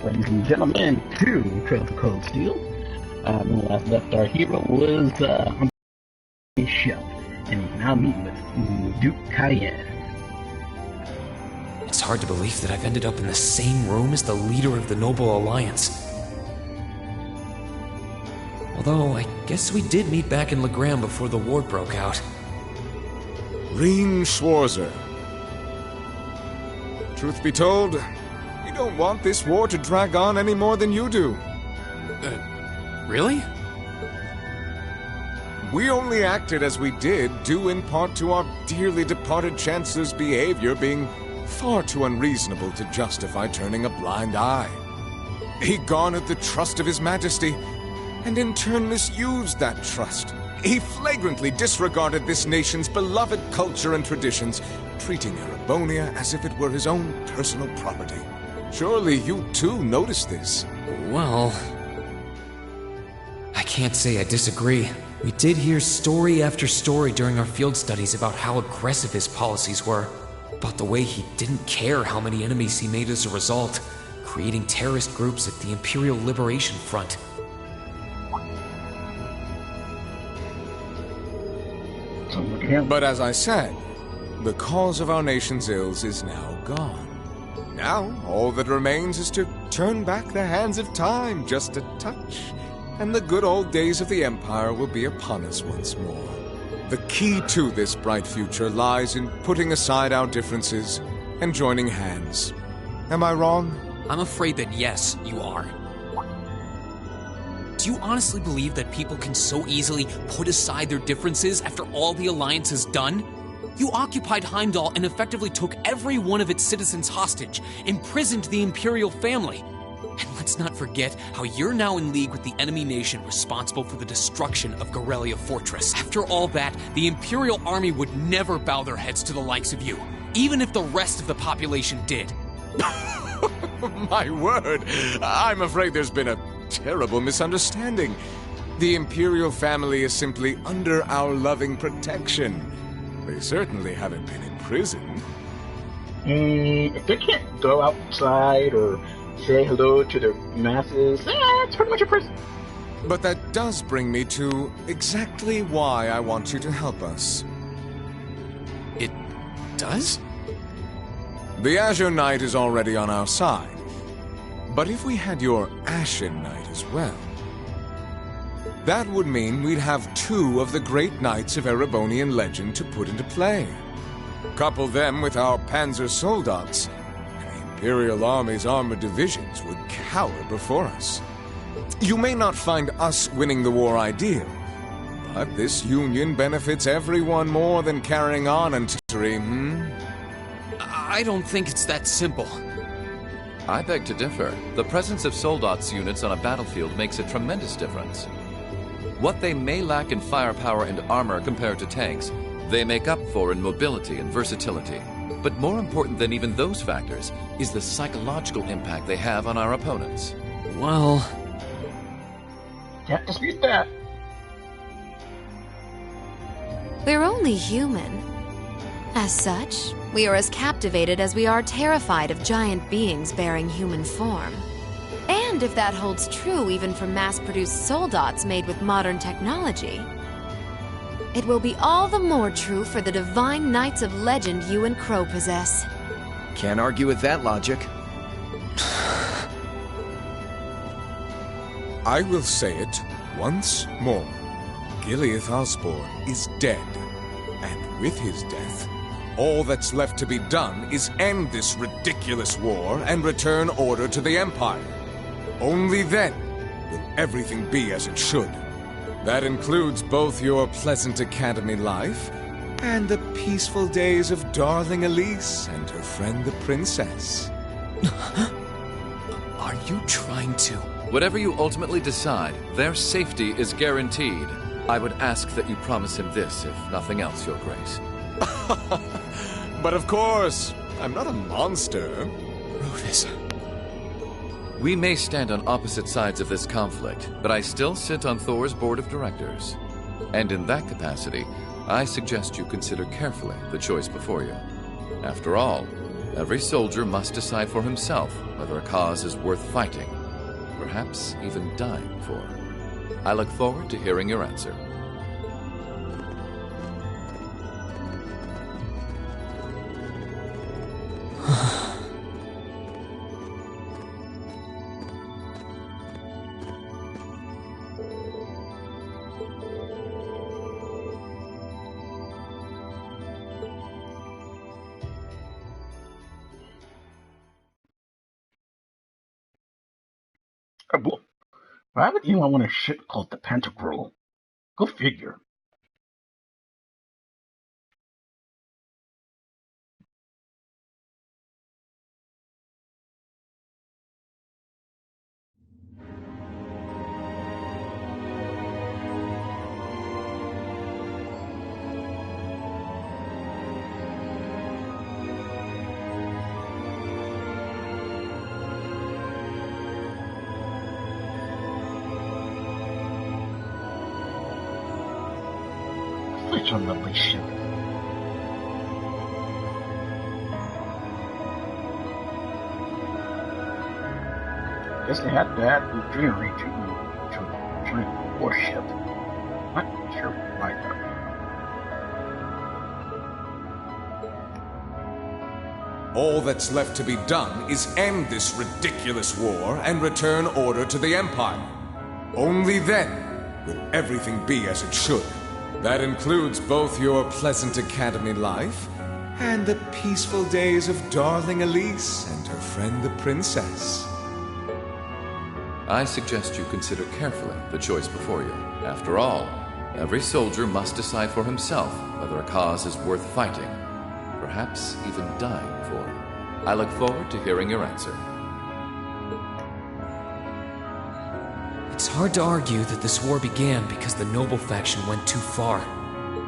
Ladies and gentlemen, to Trail to Cold Steel. When we last left, our hero was on the ship, and we now meet with Duke Cayenne. It's hard to believe that I've ended up in the same room as the leader of the Noble Alliance. Although, I guess we did meet back in Legram before the war broke out. Rean Schwarzer. Truth be told, we don't want this war to drag on any more than you do. Really? We only acted as we did due in part to our dearly departed Chancellor's behavior being far too unreasonable to justify turning a blind eye. He garnered the trust of His Majesty, and in turn misused that trust. He flagrantly disregarded this nation's beloved culture and traditions, treating Erebonia as if it were his own personal property. Surely you too noticed this. Well, I can't say I disagree. We did hear story after story during our field studies about how aggressive his policies were, about the way he didn't care how many enemies he made as a result, creating terrorist groups at the Imperial Liberation Front. But as I said, the cause of our nation's ills is now gone. Now, all that remains is to turn back the hands of time just a touch, and the good old days of the Empire will be upon us once more. The key to this bright future lies in putting aside our differences and joining hands. Am I wrong? I'm afraid that yes, you are. Do you honestly believe that people can so easily put aside their differences after all the Alliance has done? You occupied Heimdall and effectively took every one of its citizens hostage, imprisoned the Imperial family. And let's not forget how you're now in league with the enemy nation responsible for the destruction of Garrelia Fortress. After all that, the Imperial army would never bow their heads to the likes of you, even if the rest of the population did. My word, I'm afraid there's been a terrible misunderstanding. The Imperial family is simply under our loving protection. They certainly haven't been in prison. If they can't go outside or say hello to their masses, it's pretty much a prison. But that does bring me to exactly why I want you to help us. It does? The Azure Knight is already on our side. But if we had your Ashen Knight as well, that would mean we'd have two of the great knights of Erebonian legend to put into play. Couple them with our Panzer Soldats, and the Imperial Army's armored divisions would cower before us. You may not find us winning the war ideal, but this union benefits everyone more than carrying on until I don't think it's that simple. I beg to differ. The presence of Soldats units on a battlefield makes a tremendous difference. What they may lack in firepower and armor compared to tanks, they make up for in mobility and versatility. But more important than even those factors is the psychological impact they have on our opponents. Well, Can't dispute that. We're only human. As such, we are as captivated as we are terrified of giant beings bearing human form. And if that holds true even for mass-produced soldats made with modern technology, it will be all the more true for the divine knights of legend you and Crow possess. Can't argue with that logic. I will say it once more. Gileath Osborne is dead. And with his death, all that's left to be done is end this ridiculous war and return order to the Empire. Only then will everything be as it should. That includes both your pleasant academy life and the peaceful days of darling Elise and her friend the princess. are you trying to... Whatever you ultimately decide, their safety is guaranteed. I would ask that you promise him this, if nothing else, Your Grace. But of course, I'm not a monster. Rhodus. We may stand on opposite sides of this conflict, but I still sit on Thor's board of directors. And in that capacity, I suggest you consider carefully the choice before you. After all, Every soldier must decide for himself whether a cause is worth fighting, perhaps even dying for. I look forward to hearing your answer. Why would anyone want a ship called the Pantagruel? Go figure. Such a lovely ship. Guess they had bad machinery to train a warship. Not sure why though. All that's left to be done is end this ridiculous war and return order to the Empire. Only then will everything be as it should. That includes both your pleasant academy life and the peaceful days of darling Elise and her friend the princess. I suggest you consider carefully the choice before you. After all, every soldier must decide for himself whether a cause is worth fighting, perhaps even dying for. I look forward to hearing your answer. It's hard to argue that this war began because the noble faction went too far.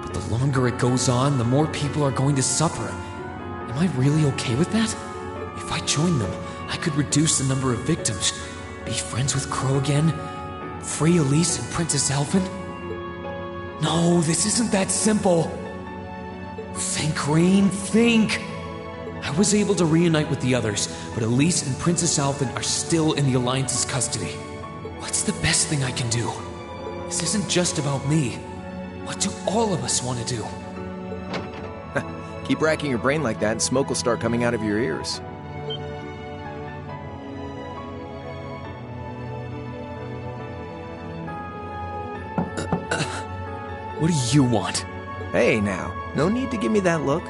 But the longer it goes on, the more people are going to suffer. Am I really okay with that? If I join them, I could reduce the number of victims, be friends with Crow again, free Elise and Princess Elfin. No, this isn't that simple. Think, Rain, think! I was able to reunite with the others, but Elise and Princess Elfin are still in the Alliance's custody. What's the best thing I can do? This isn't just about me. What do all of us want to do? Keep racking your brain like that and smoke will start coming out of your ears. What do you want? Hey now, no need to give me that look.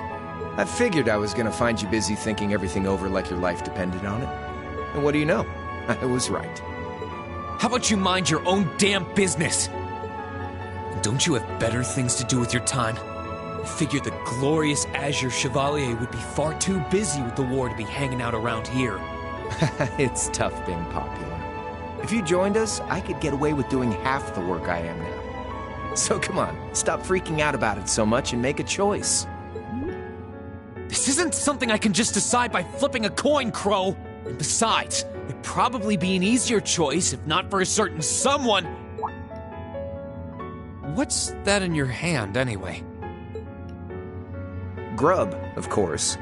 I figured I was gonna find you busy thinking everything over like your life depended on it. And what do you know? I was right. How about you mind your own damn business? And don't you have better things to do with your time? I figured the glorious Azure Chevalier would be far too busy with the war to be hanging out around here. It's tough being popular. If you joined us, I could get away with doing half the work I am now. So come on, stop freaking out about it so much and make a choice. This isn't something I can just decide by flipping a coin, Crow. And besides, it'd probably be an easier choice if not for a certain someone. What's that in your hand, anyway? Grub, of course.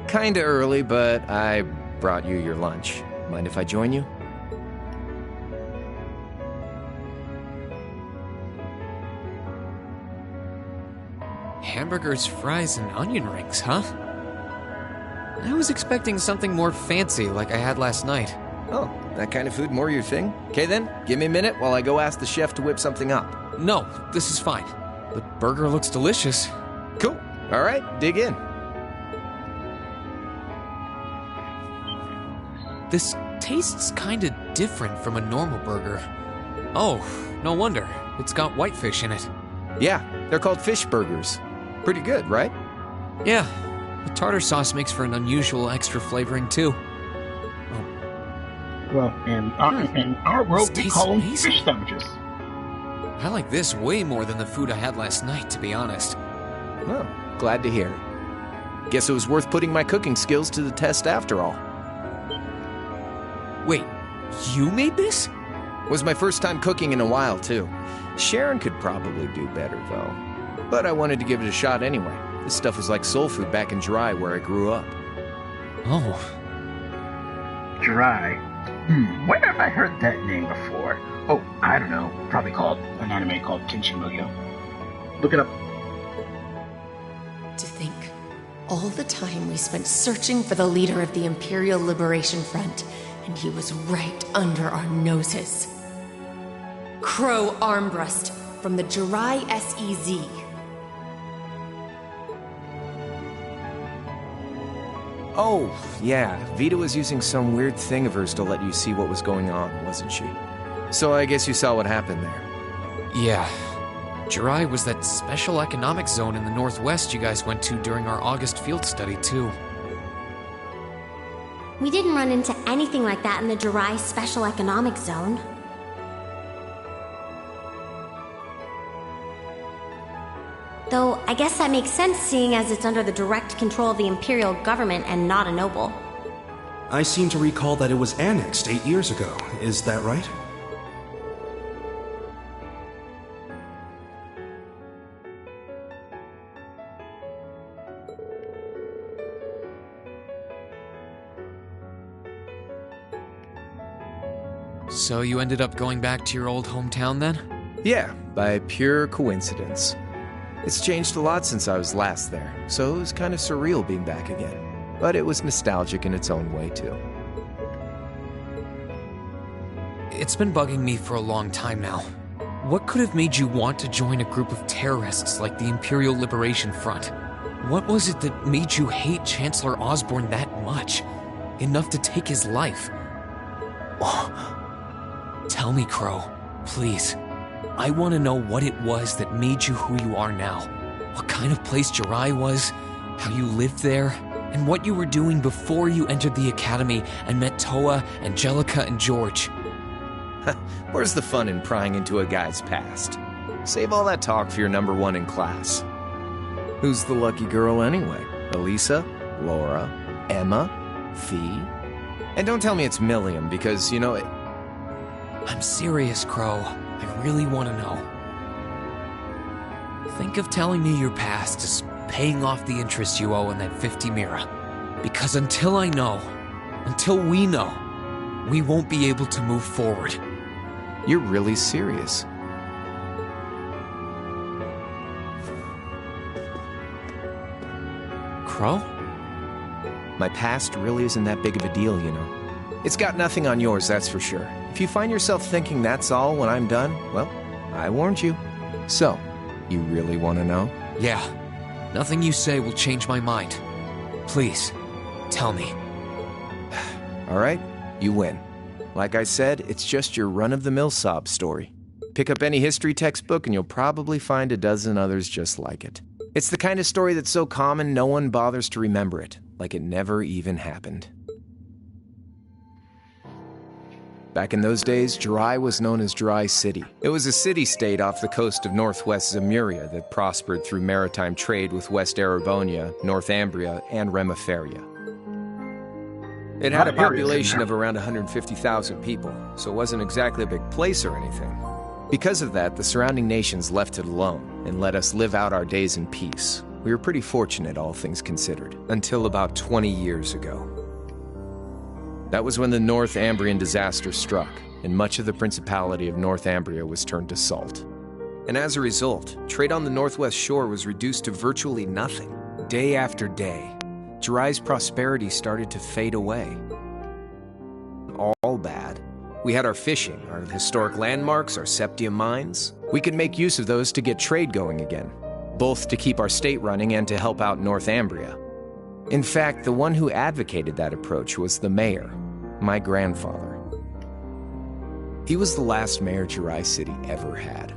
Kinda early, but I brought you your lunch. Mind if I join you? Hamburgers, fries, and onion rings, huh? I was expecting something more fancy like I had last night. Oh, that kind of food more your thing? Okay then, give me a minute while I go ask the chef to whip something up. No, this is fine. The burger looks delicious. Cool. All right, dig in. This tastes kinda different from a normal burger. Oh, no wonder. It's got whitefish in it. Yeah, they're called fish burgers. Pretty good, right? Yeah, the tartar sauce makes for an unusual extra flavoring too. Well, in our world, we Tastes call them amazing. fish sandwiches. I like this way more than the food I had last night, to be honest. Well, glad to hear. Guess it was worth putting my cooking skills to the test after all. Wait, you made this? Was my first time cooking in a while, too. Sharon could probably do better, though. But I wanted to give it a shot anyway. This stuff was like soul food back in Dry, where I grew up. Oh. Jirai. Where have I heard that name before? Oh, I don't know. Probably called an anime called Tenchi Muyo. Look it up. To think, all the time we spent searching for the leader of the Imperial Liberation Front, and he was right under our noses. Crow Armbrust from the Jirai SEZ. Oh, yeah. Vita was using some weird thing of hers to let you see what was going on, wasn't she? So I guess you saw what happened there. Yeah. Jirai was that special economic zone in the Northwest you guys went to during our August field study, too. We didn't run into anything like that in the Jirai Special Economic Zone. Though, I guess that makes sense seeing as it's under the direct control of the Imperial government and not a noble. I seem to recall that it was annexed 8 years ago. Is that right? So you ended up going back to your old hometown then? Yeah, by pure coincidence. It's changed a lot since I was last there, so it was kind of surreal being back again. But it was nostalgic in its own way, too. It's been bugging me for a long time now. What could have made you want to join a group of terrorists like the Imperial Liberation Front? What was it that made you hate Chancellor Osborne that much? Enough to take his life? Tell me, Crow, please. I want to know what it was that made you who you are now. What kind of place Jirai was, how you lived there, and what you were doing before you entered the academy and met Toa, Angelica, and George. Where's the fun in prying into a guy's past? Save all that talk for your number one in class. Who's the lucky girl anyway? Elisa? Laura? Emma? Fee? And don't tell me it's Milliam, because, you know, I'm serious, Crow. I really want to know. Think of telling me your past as paying off the interest you owe on that 50 Mira. Because until I know, until we know, we won't be able to move forward. You're really serious. Crow? My past really isn't that big of a deal, you know. It's got nothing on yours, that's for sure. If you find yourself thinking that's all when I'm done, well, I warned you. So, you really want to know? Yeah. Nothing you say will change my mind. Please, tell me. All right, you win. Like I said, it's just your run-of-the-mill sob story. Pick up any history textbook and you'll probably find a dozen others just like it. It's the kind of story that's so common no one bothers to remember it, like it never even happened. Back in those days, Jirai was known as Jirai City. It was a city-state off the coast of northwest Zemuria that prospered through maritime trade with West Erebonia, Northumbria, and Remiferia. It had a population of around 150,000 people, so it wasn't exactly a big place or anything. Because of that, the surrounding nations left it alone and let us live out our days in peace. We were pretty fortunate, all things considered, until about 20 years ago. That was when the Northumbrian disaster struck, and much of the Principality of Northumbria was turned to salt. And as a result, trade on the northwest shore was reduced to virtually nothing. Day after day, Jirai's prosperity started to fade away. All bad. We had our fishing, our historic landmarks, our septium mines. We could make use of those to get trade going again, both to keep our state running and to help out Northumbria. In fact, the one who advocated that approach was the mayor, my grandfather. He was the last mayor Jirai City ever had.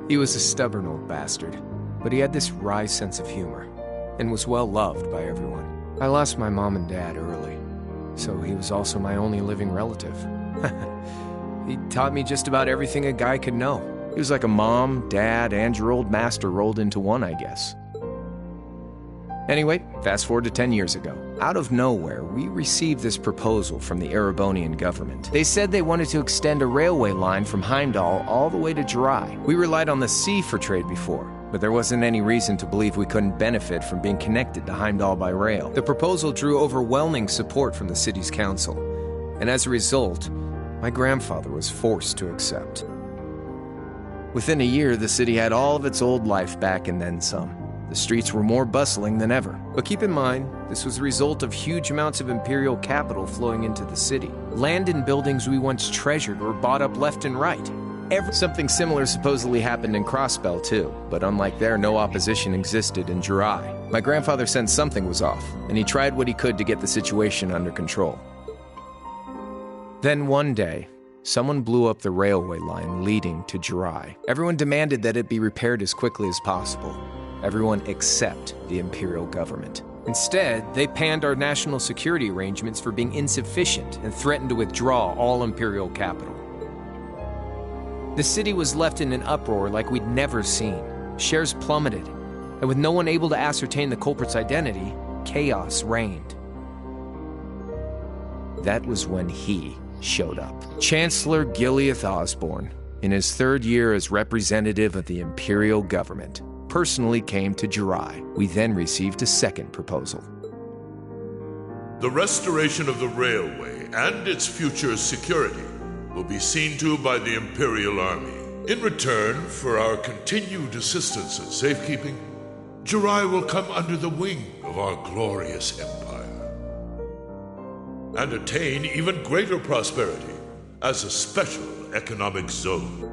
He was a stubborn old bastard, but he had this wry sense of humor, and was well loved by everyone. I lost my mom and dad early, so he was also my only living relative. He taught me just about everything a guy could know. He was like a mom, dad, and your old master rolled into one, I guess. Anyway, fast forward to 10 years ago. Out of nowhere, we received this proposal from the Erebonian government. They said they wanted to extend a railway line from Heimdall all the way to Jirai. We relied on the sea for trade before, but there wasn't any reason to believe we couldn't benefit from being connected to Heimdall by rail. The proposal drew overwhelming support from the city's council, and as a result, my grandfather was forced to accept. Within a year, the city had all of its old life back and then some. The streets were more bustling than ever. But keep in mind, this was the result of huge amounts of imperial capital flowing into the city. Land and buildings we once treasured were bought up left and right. Something similar supposedly happened in Crossbell too, but unlike there, no opposition existed in Jirai. My grandfather sensed something was off, and he tried what he could to get the situation under control. Then one day, someone blew up the railway line leading to Jirai. Everyone demanded that it be repaired as quickly as possible. Everyone except the imperial government. Instead, they panned our national security arrangements for being insufficient and threatened to withdraw all imperial capital. The city was left in an uproar like we'd never seen. Shares plummeted, and with no one able to ascertain the culprit's identity, chaos reigned. That was when he showed up. Chancellor Gileath Osborne, in his third year as representative of the imperial government, personally came to Jirai. We then received a second proposal. The restoration of the railway and its future security will be seen to by the Imperial Army. In return for our continued assistance in safekeeping, Jirai will come under the wing of our glorious empire and attain even greater prosperity as a special economic zone.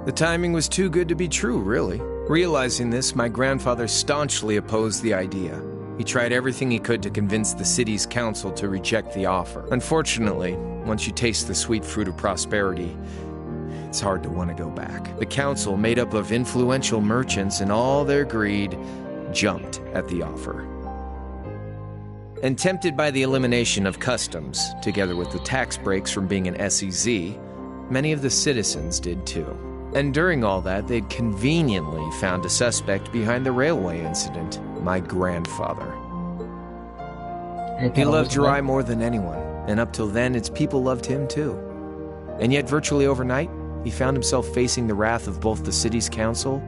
The timing was too good to be true, really. Realizing this, my grandfather staunchly opposed the idea. He tried everything he could to convince the city's council to reject the offer. Unfortunately, once you taste the sweet fruit of prosperity, it's hard to want to go back. The council, made up of influential merchants and all their greed, jumped at the offer. And tempted by the elimination of customs, together with the tax breaks from being an SEZ, many of the citizens did too. And during all that, they'd conveniently found a suspect behind the railway incident, my grandfather. He loved Jirai more than anyone, and up till then, its people loved him too. And yet, virtually overnight, he found himself facing the wrath of both the city's council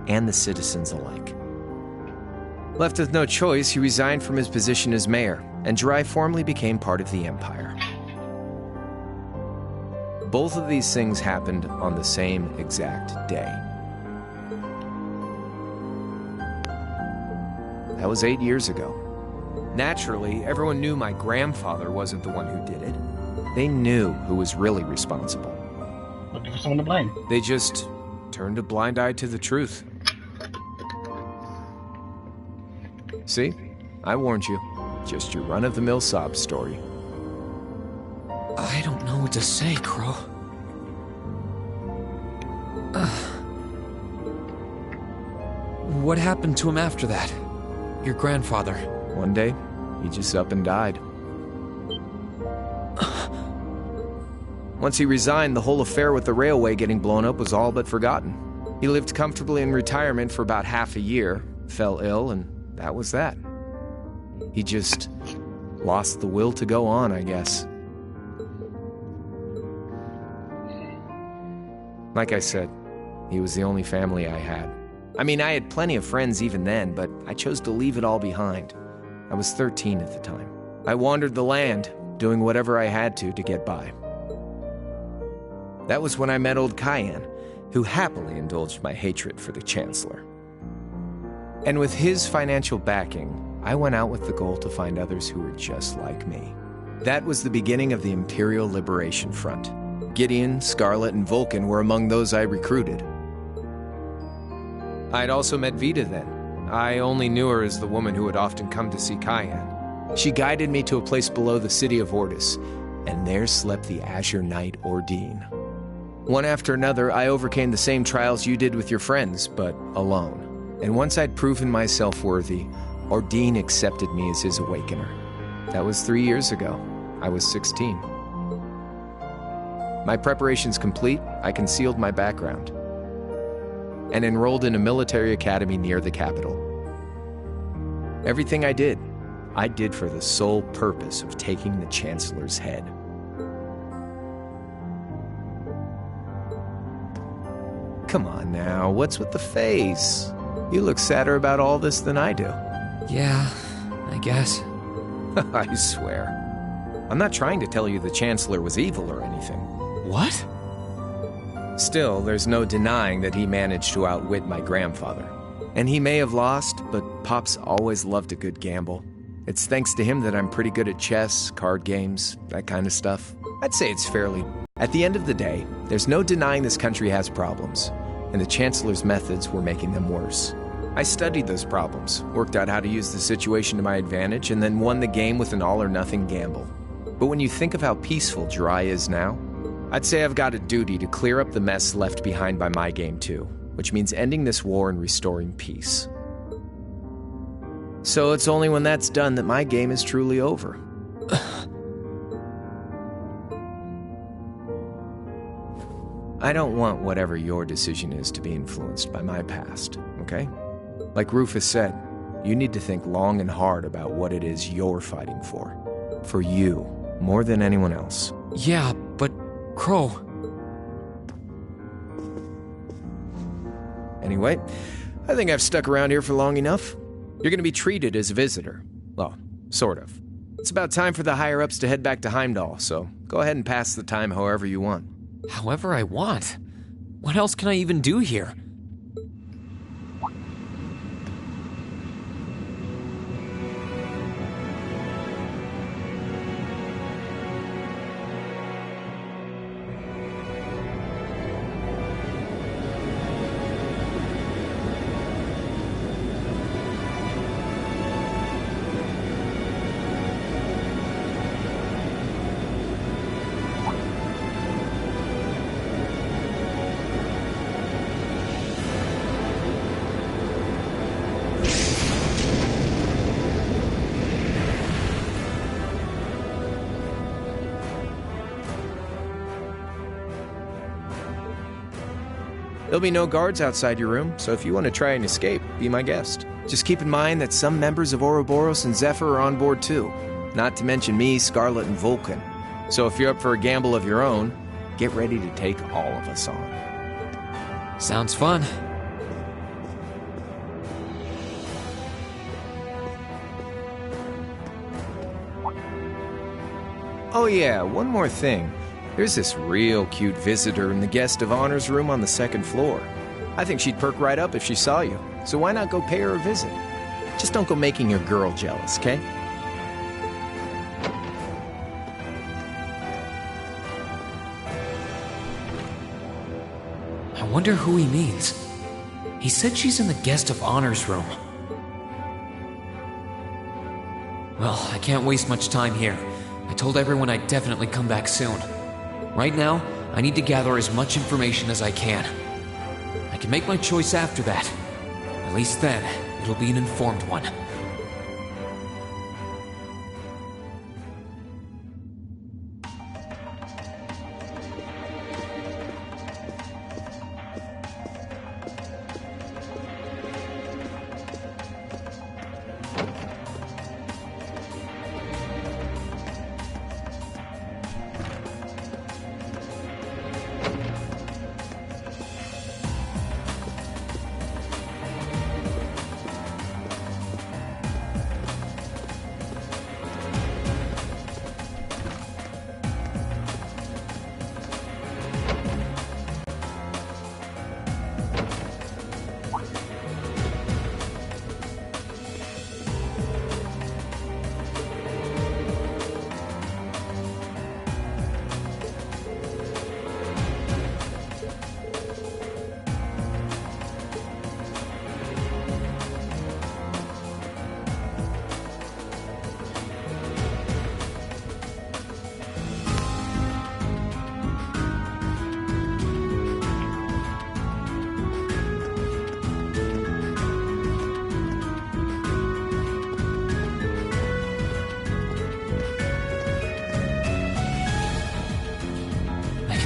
and the citizens alike. Left with no choice, he resigned from his position as mayor, and Jirai formally became part of the empire. Both of these things happened on the same exact day. That was 8 years ago. Naturally, everyone knew my grandfather wasn't the one who did it. They knew who was really responsible. Looking for someone to blame. They just turned a blind eye to the truth. See? I warned you. Just your run-of-the-mill sob story. I don't know what to say, Crow. What happened to him after that? Your grandfather. One day, he just up and died. Once he resigned, the whole affair with the railway getting blown up was all but forgotten. He lived comfortably in retirement for about half a year, fell ill, and that was that. He just lost the will to go on, I guess. Like I said, he was the only family I had. I mean, I had plenty of friends even then, but I chose to leave it all behind. I was 13 at the time. I wandered the land, doing whatever I had to get by. That was when I met old Cayenne, who happily indulged my hatred for the Chancellor. And with his financial backing, I went out with the goal to find others who were just like me. That was the beginning of the Imperial Liberation Front. Gideon, Scarlet, and Vulcan were among those I recruited. I'd also met Vita then. I only knew her as the woman who would often come to see Cayenne. She guided me to a place below the city of Ortis, and there slept the Azure Knight Ordine. One after another, I overcame the same trials you did with your friends, but alone. And once I'd proven myself worthy, Ordine accepted me as his awakener. That was 3 years ago. I was 16. My preparations complete, I concealed my background and enrolled in a military academy near the capital. Everything I did for the sole purpose of taking the Chancellor's head. Come on now, what's with the face? You look sadder about all this than I do. Yeah, I guess. I swear. I'm not trying to tell you the Chancellor was evil or anything. What? Still, there's no denying that he managed to outwit my grandfather. And he may have lost, but Pop's always loved a good gamble. It's thanks to him that I'm pretty good at chess, card games, that kind of stuff. I'd say it's fairly... At the end of the day, there's no denying this country has problems, and the Chancellor's methods were making them worse. I studied those problems, worked out how to use the situation to my advantage, and then won the game with an all-or-nothing gamble. But when you think of how peaceful Jirai is now, I'd say I've got a duty to clear up the mess left behind by my game too, which means ending this war and restoring peace. So it's only when that's done that my game is truly over. I don't want whatever your decision is to be influenced by my past, okay? Like Rufus said, you need to think long and hard about what it is you're fighting for. For you, more than anyone else. Yeah, but Crow... Anyway, I think I've stuck around here for long enough. You're gonna be treated as a visitor. Well, sort of. It's about time for the higher-ups to head back to Heimdall, so go ahead and pass the time however you want. However I want? What else can I even do here? There'll be no guards outside your room, so if you want to try and escape, be my guest. Just keep in mind that some members of Ouroboros and Zephyr are on board too. Not to mention me, Scarlet, and Vulcan. So if you're up for a gamble of your own, get ready to take all of us on. Sounds fun. Oh yeah, one more thing. There's this real cute visitor in the guest of honors room on the second floor. I think she'd perk right up if she saw you, so why not go pay her a visit? Just don't go making your girl jealous, okay? I wonder who he means. He said she's in the guest of honors room. Well, I can't waste much time here. I told everyone I'd definitely come back soon. Right now, I need to gather as much information as I can. I can make my choice after that. At least then, it'll be an informed one.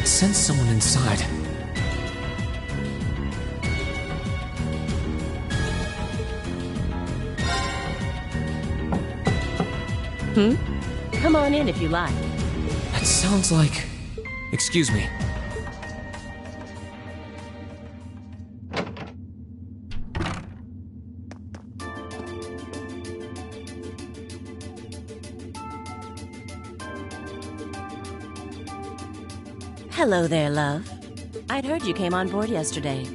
Sense someone inside. Come on in if you like. That sounds like... Excuse me. Hello there, love. I'd heard you came on board yesterday,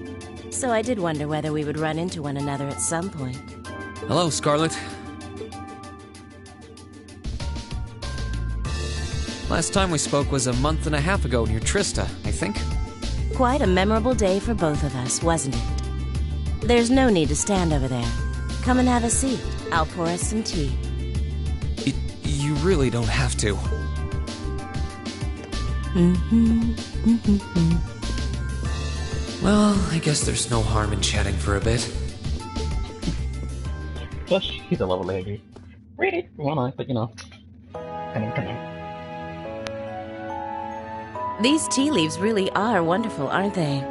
so I did wonder whether we would run into one another at some point. Hello, Scarlet. Last time we spoke was a month and a half ago near Trista, I think. Quite a memorable day for both of us, wasn't it? There's no need to stand over there. Come and have a seat. I'll pour us some tea. You really don't have to. Well, I guess there's no harm in chatting for a bit. Plus, she's a lovely lady. Read it, why not? But you know. Come on. These tea leaves really are wonderful, aren't they?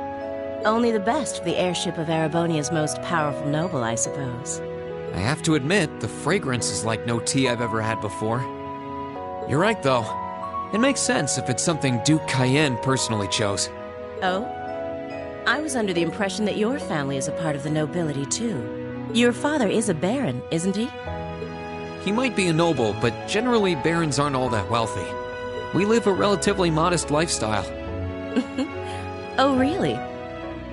Only the best for the airship of Erebonia's most powerful noble, I suppose. I have to admit, the fragrance is like no tea I've ever had before. You're right, though. It makes sense if it's something Duke Cayenne personally chose. Oh? I was under the impression that your family is a part of the nobility, too. Your father is a baron, isn't he? He might be a noble, but generally barons aren't all that wealthy. We live a relatively modest lifestyle. Oh, really?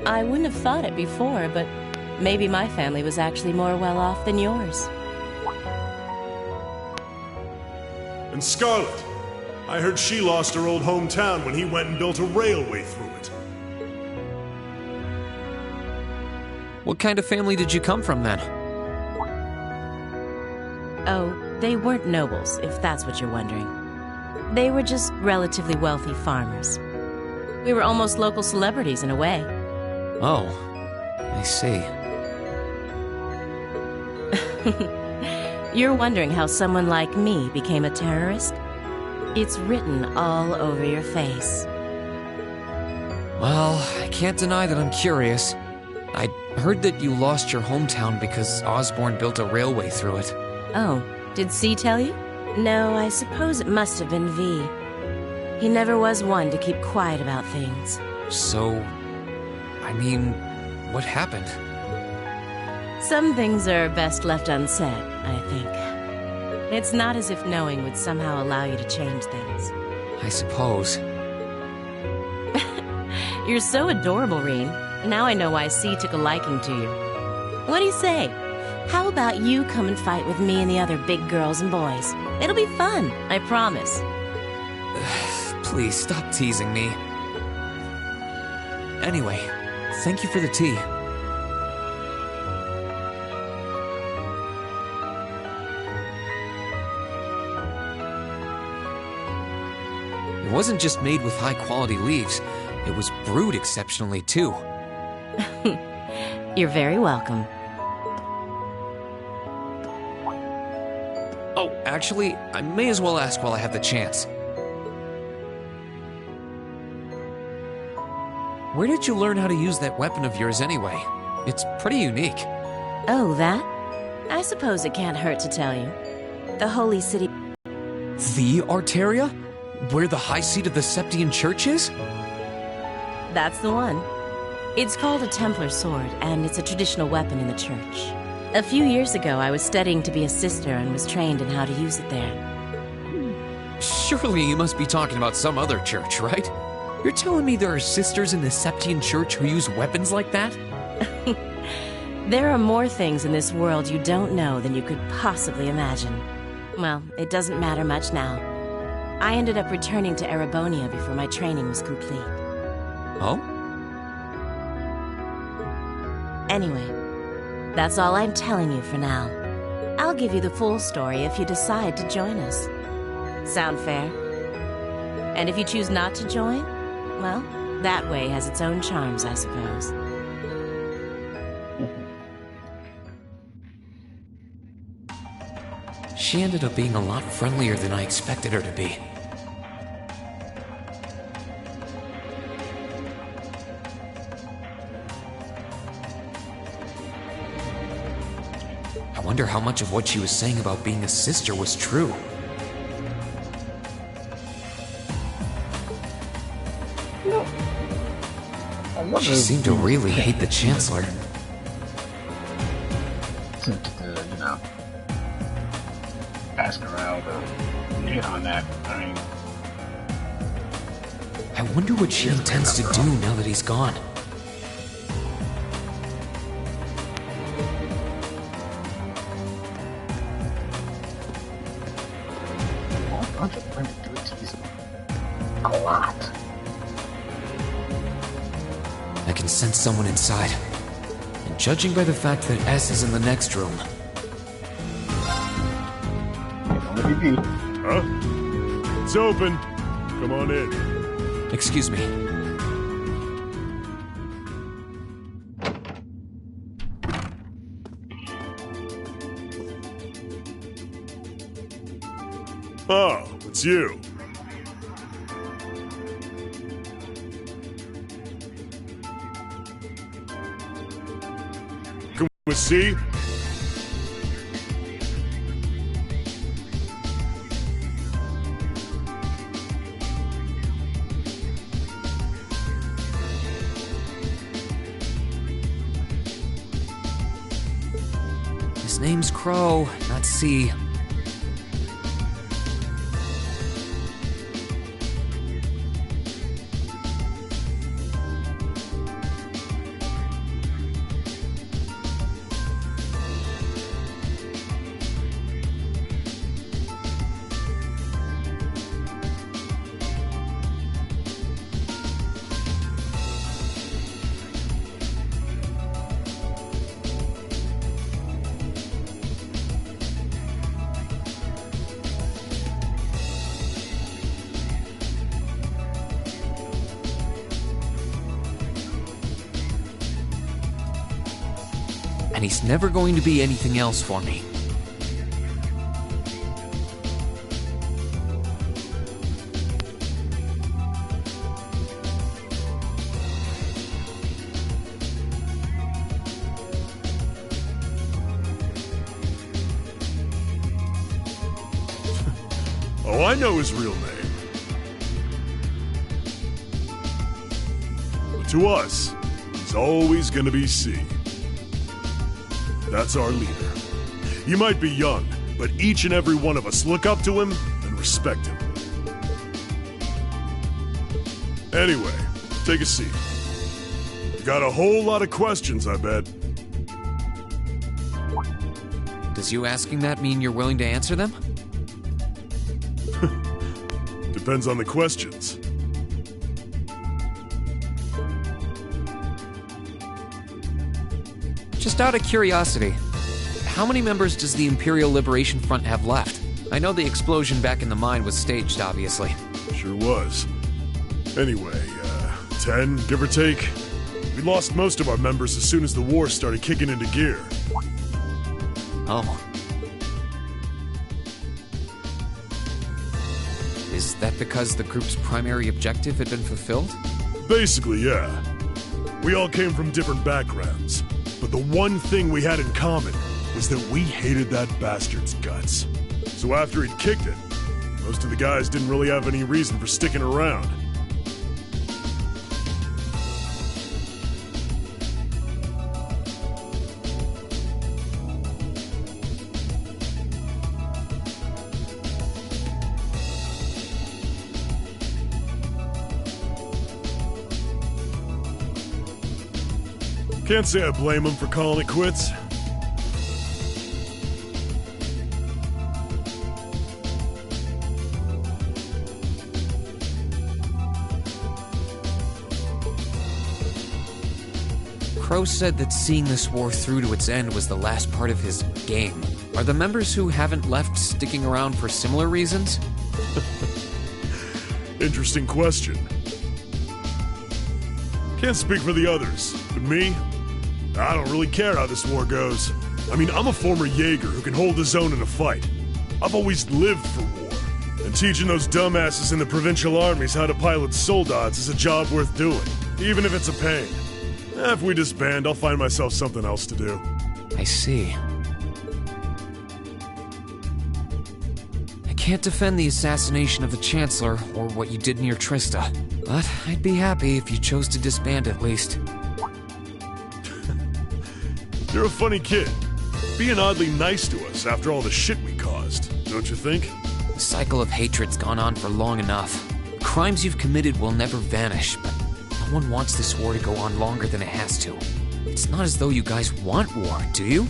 I wouldn't have thought it before, but maybe my family was actually more well-off than yours. And Scarlet, I heard she lost her old hometown when he went and built a railway through it. What kind of family did you come from, then? Oh, they weren't nobles, if that's what you're wondering. They were just relatively wealthy farmers. We were almost local celebrities in a way. Oh, I see. You're wondering how someone like me became a terrorist? It's written all over your face. Well, I can't deny that I'm curious. I heard that you lost your hometown because Osborn built a railway through it. Oh, did C tell you? No, I suppose it must have been V. He never was one to keep quiet about things. So, I mean, what happened? Some things are best left unsaid, I think. It's not as if knowing would somehow allow you to change things. I suppose. You're so adorable, Reen. Now I know why C took a liking to you. What do you say? How about you come and fight with me and the other big girls and boys? It'll be fun, I promise. Please stop teasing me. Anyway, thank you for the tea. It wasn't just made with high-quality leaves. It was brewed exceptionally, too. You're very welcome. Oh, actually, I may as well ask while I have the chance. Where did you learn how to use that weapon of yours anyway? It's pretty unique. Oh, that? I suppose it can't hurt to tell you. The Holy City... The Arteria? Where the high seat of the Septian Church is? That's the one. It's called a Templar sword, and it's a traditional weapon in the church. A few years ago, I was studying to be a sister and was trained in how to use it there. Surely you must be talking about some other church, right? You're telling me there are sisters in the Septian Church who use weapons like that? There are more things in this world you don't know than you could possibly imagine. Well, it doesn't matter much now. I ended up returning to Erebonia before my training was complete. Oh? Anyway, that's all I'm telling you for now. I'll give you the full story if you decide to join us. Sound fair? And if you choose not to join, well, that way has its own charms, I suppose. She ended up being a lot friendlier than I expected her to be. I wonder how much of what she was saying about being a sister was true. She seemed to really hate the Chancellor. Ask her out or hit on that. I mean, I wonder what she intends to do now that he's gone. A lot. I can sense someone inside. And judging by the fact that S is in the next room. Huh? It's open. Come on in. Excuse me. Oh, it's you. Can we see? His name's Crow, not C. And he's never going to be anything else for me. Oh, I know his real name. But to us, he's always gonna be C. That's our leader. You might be young, but each and every one of us look up to him and respect him. Anyway, take a seat. You got a whole lot of questions, I bet. Does you asking that mean you're willing to answer them? Depends on the questions. Just out of curiosity, how many members does the Imperial Liberation Front have left? I know the explosion back in the mine was staged, obviously. Sure was. Anyway, 10, give or take. We lost most of our members as soon as the war started kicking into gear. Oh. Is that because the group's primary objective had been fulfilled? Basically, yeah. We all came from different backgrounds, but the one thing we had in common was that we hated that bastard's guts. So after he'd kicked it, most of the guys didn't really have any reason for sticking around. Can't say I blame him for calling it quits. Crow said that seeing this war through to its end was the last part of his game. Are the members who haven't left sticking around for similar reasons? Interesting question. Can't speak for the others, but me? I don't really care how this war goes. I mean, I'm a former Jaeger who can hold his own in a fight. I've always lived for war, and teaching those dumbasses in the provincial armies how to pilot soldats is a job worth doing, even if it's a pain. If we disband, I'll find myself something else to do. I see. I can't defend the assassination of the Chancellor or what you did near Trista, but I'd be happy if you chose to disband at least. You're a funny kid. Being oddly nice to us after all the shit we caused, don't you think? The cycle of hatred's gone on for long enough. crimes you've committed will never vanish, but no one wants this war to go on longer than it has to. It's not as though you guys want war, do you?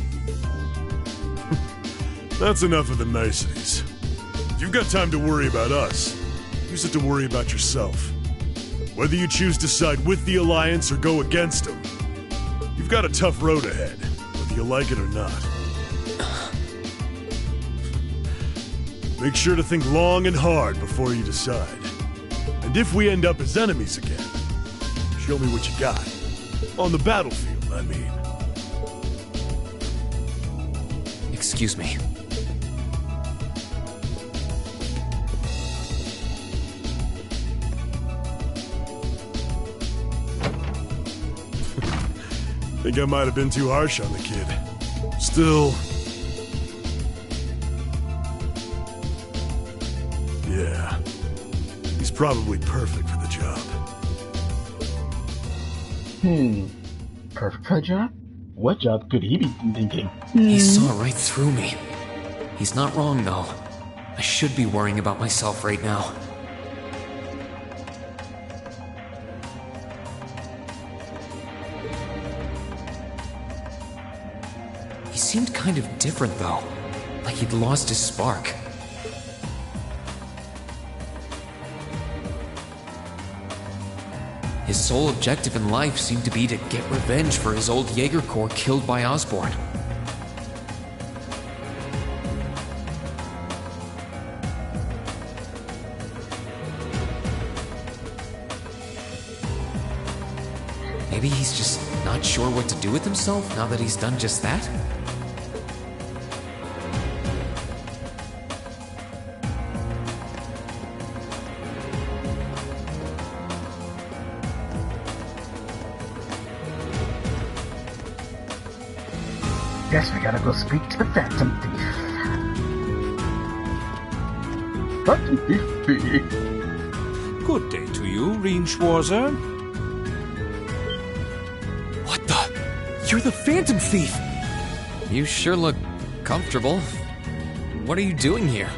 That's enough of the niceties. If you've got time to worry about us, use it to worry about yourself. Whether you choose to side with the Alliance or go against them, you've got a tough road ahead, whether you like it or not. Make sure to think long and hard before you decide. And if we end up as enemies again, show me what you got. On the battlefield, I mean. Excuse me. Think I might have been too harsh on the kid. Still... yeah. He's probably perfect for the job. Perfect for the job? What job could he be thinking? He saw right through me. He's not wrong, though. I should be worrying about myself right now. He seemed kind of different, though. Like he'd lost his spark. His sole objective in life seemed to be to get revenge for his old Jaeger Corps killed by Osborn. Maybe he's just not sure what to do with himself now that he's done just that? Guess we gotta go speak to the Phantom Thief. Phantom Thief. Good day to you, Reinschwarzer. What the? You're the Phantom Thief! You sure look comfortable. What are you doing here?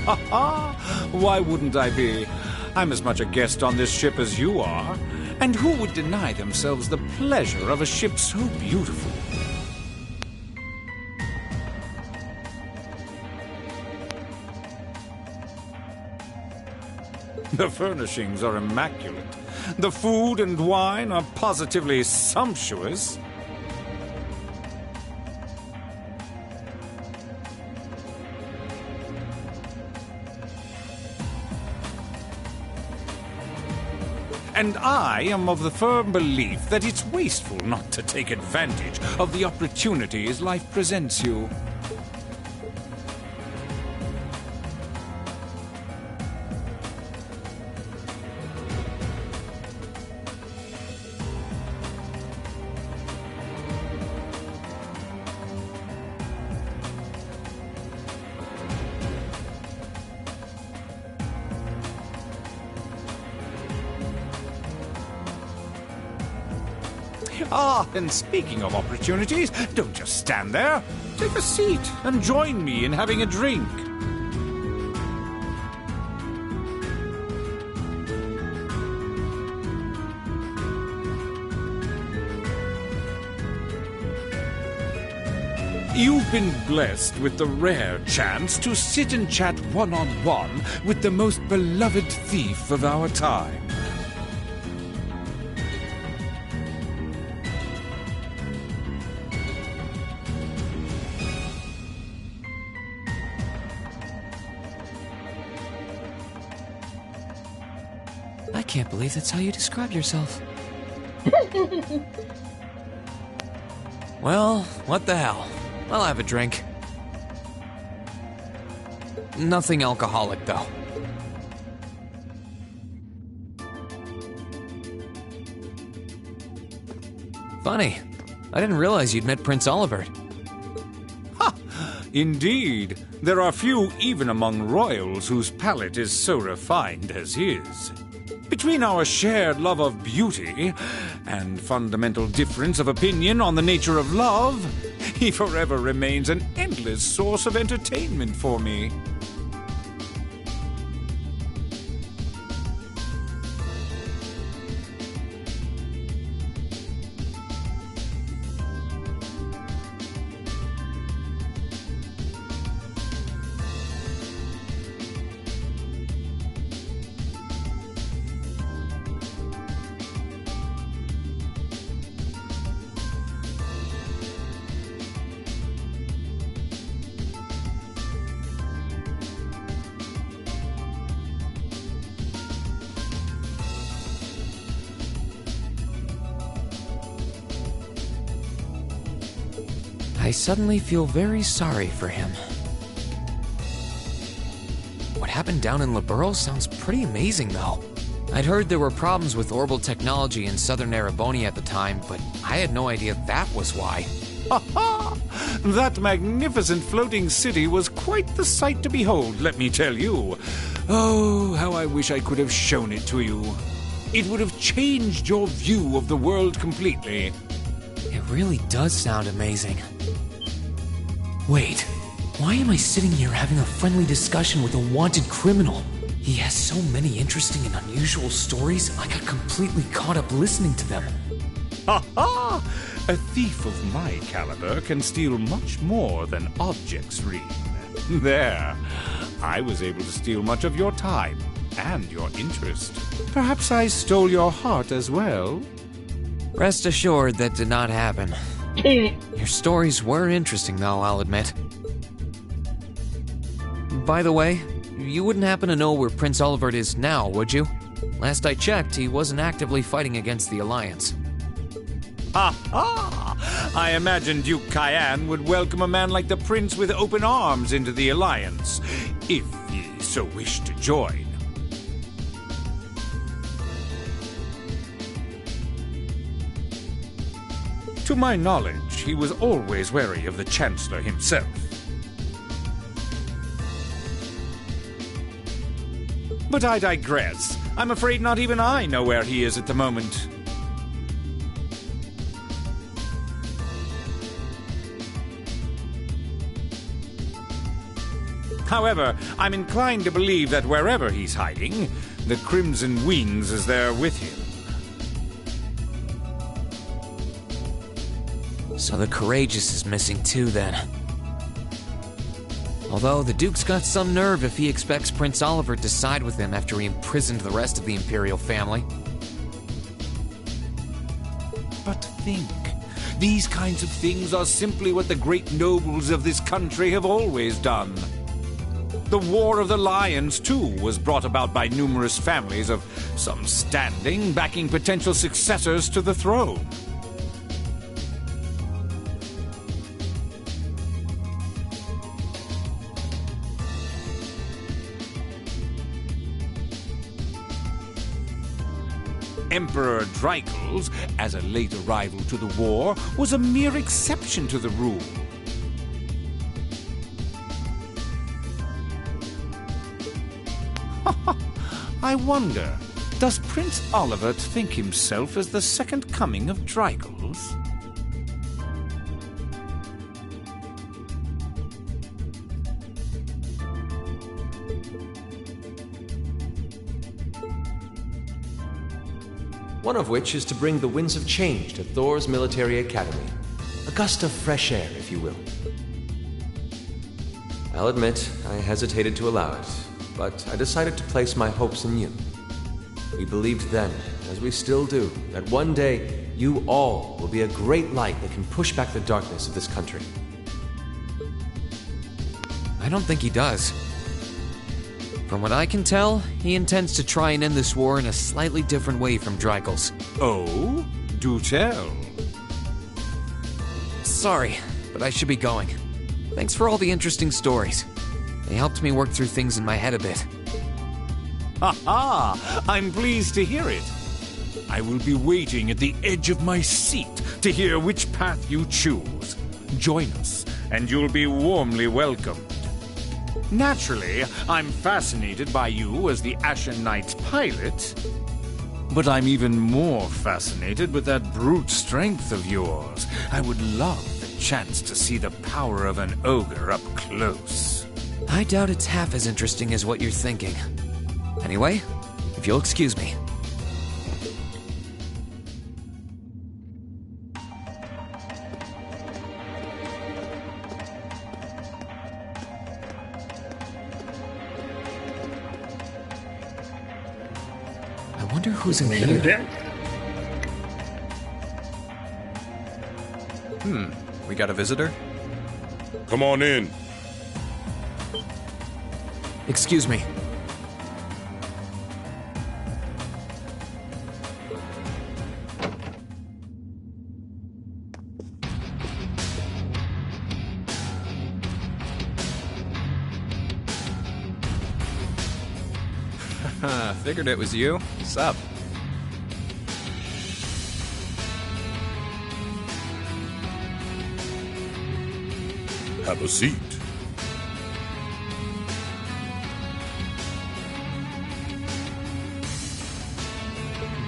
Ha ha! Why wouldn't I be? I'm as much a guest on this ship as you are. And who would deny themselves the pleasure of a ship so beautiful? The furnishings are immaculate. The food and wine are positively sumptuous. And I am of the firm belief that it's wasteful not to take advantage of the opportunities life presents you. Ah, and speaking of opportunities, don't just stand there. Take a seat and join me in having a drink. You've been blessed with the rare chance to sit and chat one-on-one with the most beloved thief of our time. I can't believe that's how you describe yourself. Well, what the hell? I'll have a drink. Nothing alcoholic, though. Funny. I didn't realize you'd met Prince Olivert. Ha! Indeed. There are few even among royals whose palate is so refined as his. Between our shared love of beauty and fundamental difference of opinion on the nature of love, he forever remains an endless source of entertainment for me. I suddenly feel very sorry for him. What happened down in Liberl sounds pretty amazing, though. I'd heard there were problems with orbital technology in southern Erebonia at the time, but I had no idea that was why. Ha ha! That magnificent floating city was quite the sight to behold, let me tell you. Oh, how I wish I could have shown it to you. It would have changed your view of the world completely. It really does sound amazing. Wait, why am I sitting here having a friendly discussion with a wanted criminal? He has so many interesting and unusual stories, I got completely caught up listening to them. Ha ha! A thief of my caliber can steal much more than objects, Rean. There. I was able to steal much of your time and your interest. Perhaps I stole your heart as well? Rest assured that did not happen. Your stories were interesting, though, I'll admit. By the way, you wouldn't happen to know where Prince Olivert is now, would you? Last I checked, he wasn't actively fighting against the Alliance. Ha ha! I imagined Duke Cayenne would welcome a man like the Prince with open arms into the Alliance, if he so wished to join. To my knowledge, he was always wary of the Chancellor himself. But I digress. I'm afraid not even I know where he is at the moment. However, I'm inclined to believe that wherever he's hiding, the Crimson Wings is there with him. So the Courageous is missing too, then. Although the Duke's got some nerve if he expects Prince Olivert to side with him after he imprisoned the rest of the Imperial family. But think, these kinds of things are simply what the great nobles of this country have always done. The War of the Lions, too, was brought about by numerous families of some standing backing potential successors to the throne. Emperor Dreichels, as a late arrival to the war, was a mere exception to the rule. I wonder, does Prince Olivert think himself as the second coming of Dreichels? One of which is to bring the winds of change to Thor's military academy. A gust of fresh air, if you will. I'll admit, I hesitated to allow it, but I decided to place my hopes in you. We believed then, as we still do, that one day you all will be a great light that can push back the darkness of this country. I don't think he does. From what I can tell, he intends to try and end this war in a slightly different way from Dreichels. Oh? Do tell. Sorry, but I should be going. Thanks for all the interesting stories. They helped me work through things in my head a bit. Ha ha! I'm pleased to hear it. I will be waiting at the edge of my seat to hear which path you choose. Join us, and you'll be warmly welcomed. Naturally, I'm fascinated by you as the Ashen Knight's pilot, but I'm even more fascinated with that brute strength of yours. I would love the chance to see the power of an ogre up close. I doubt it's half as interesting as what you're thinking. Anyway, if you'll excuse me. I wonder who's in here. We got a visitor? Come on in. Excuse me. Figured it was you. What's up? Have a seat.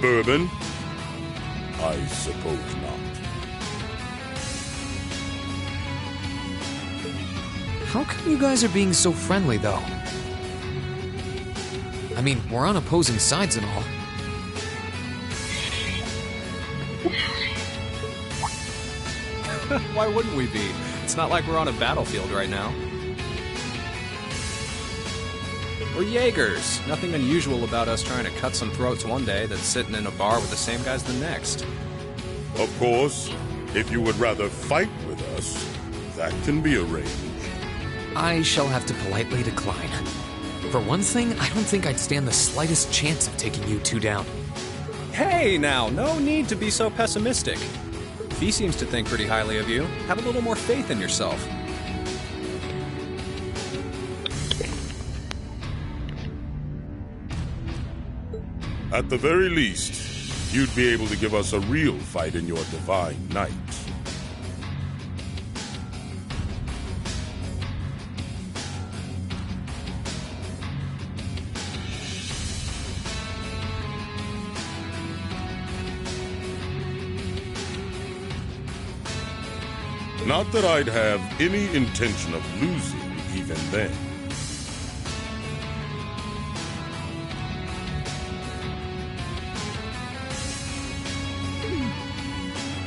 Bourbon? I suppose not. How come you guys are being so friendly, though? I mean, we're on opposing sides and all. Why wouldn't we be? It's not like we're on a battlefield right now. We're Jaegers. Nothing unusual about us trying to cut some throats one day than sitting in a bar with the same guys the next. Of course, if you would rather fight with us, that can be arranged. I shall have to politely decline. For one thing, I don't think I'd stand the slightest chance of taking you two down. Hey now, no need to be so pessimistic. He seems to think pretty highly of you. Have a little more faith in yourself. At the very least, you'd be able to give us a real fight in your divine night. Not that I'd have any intention of losing even then.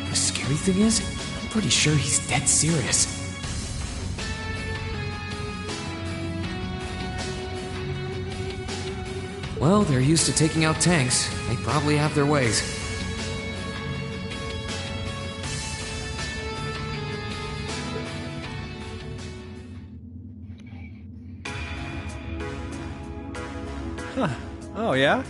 The scary thing is, I'm pretty sure he's dead serious. Well, they're used to taking out tanks. They probably have their ways. Huh. Oh, yeah?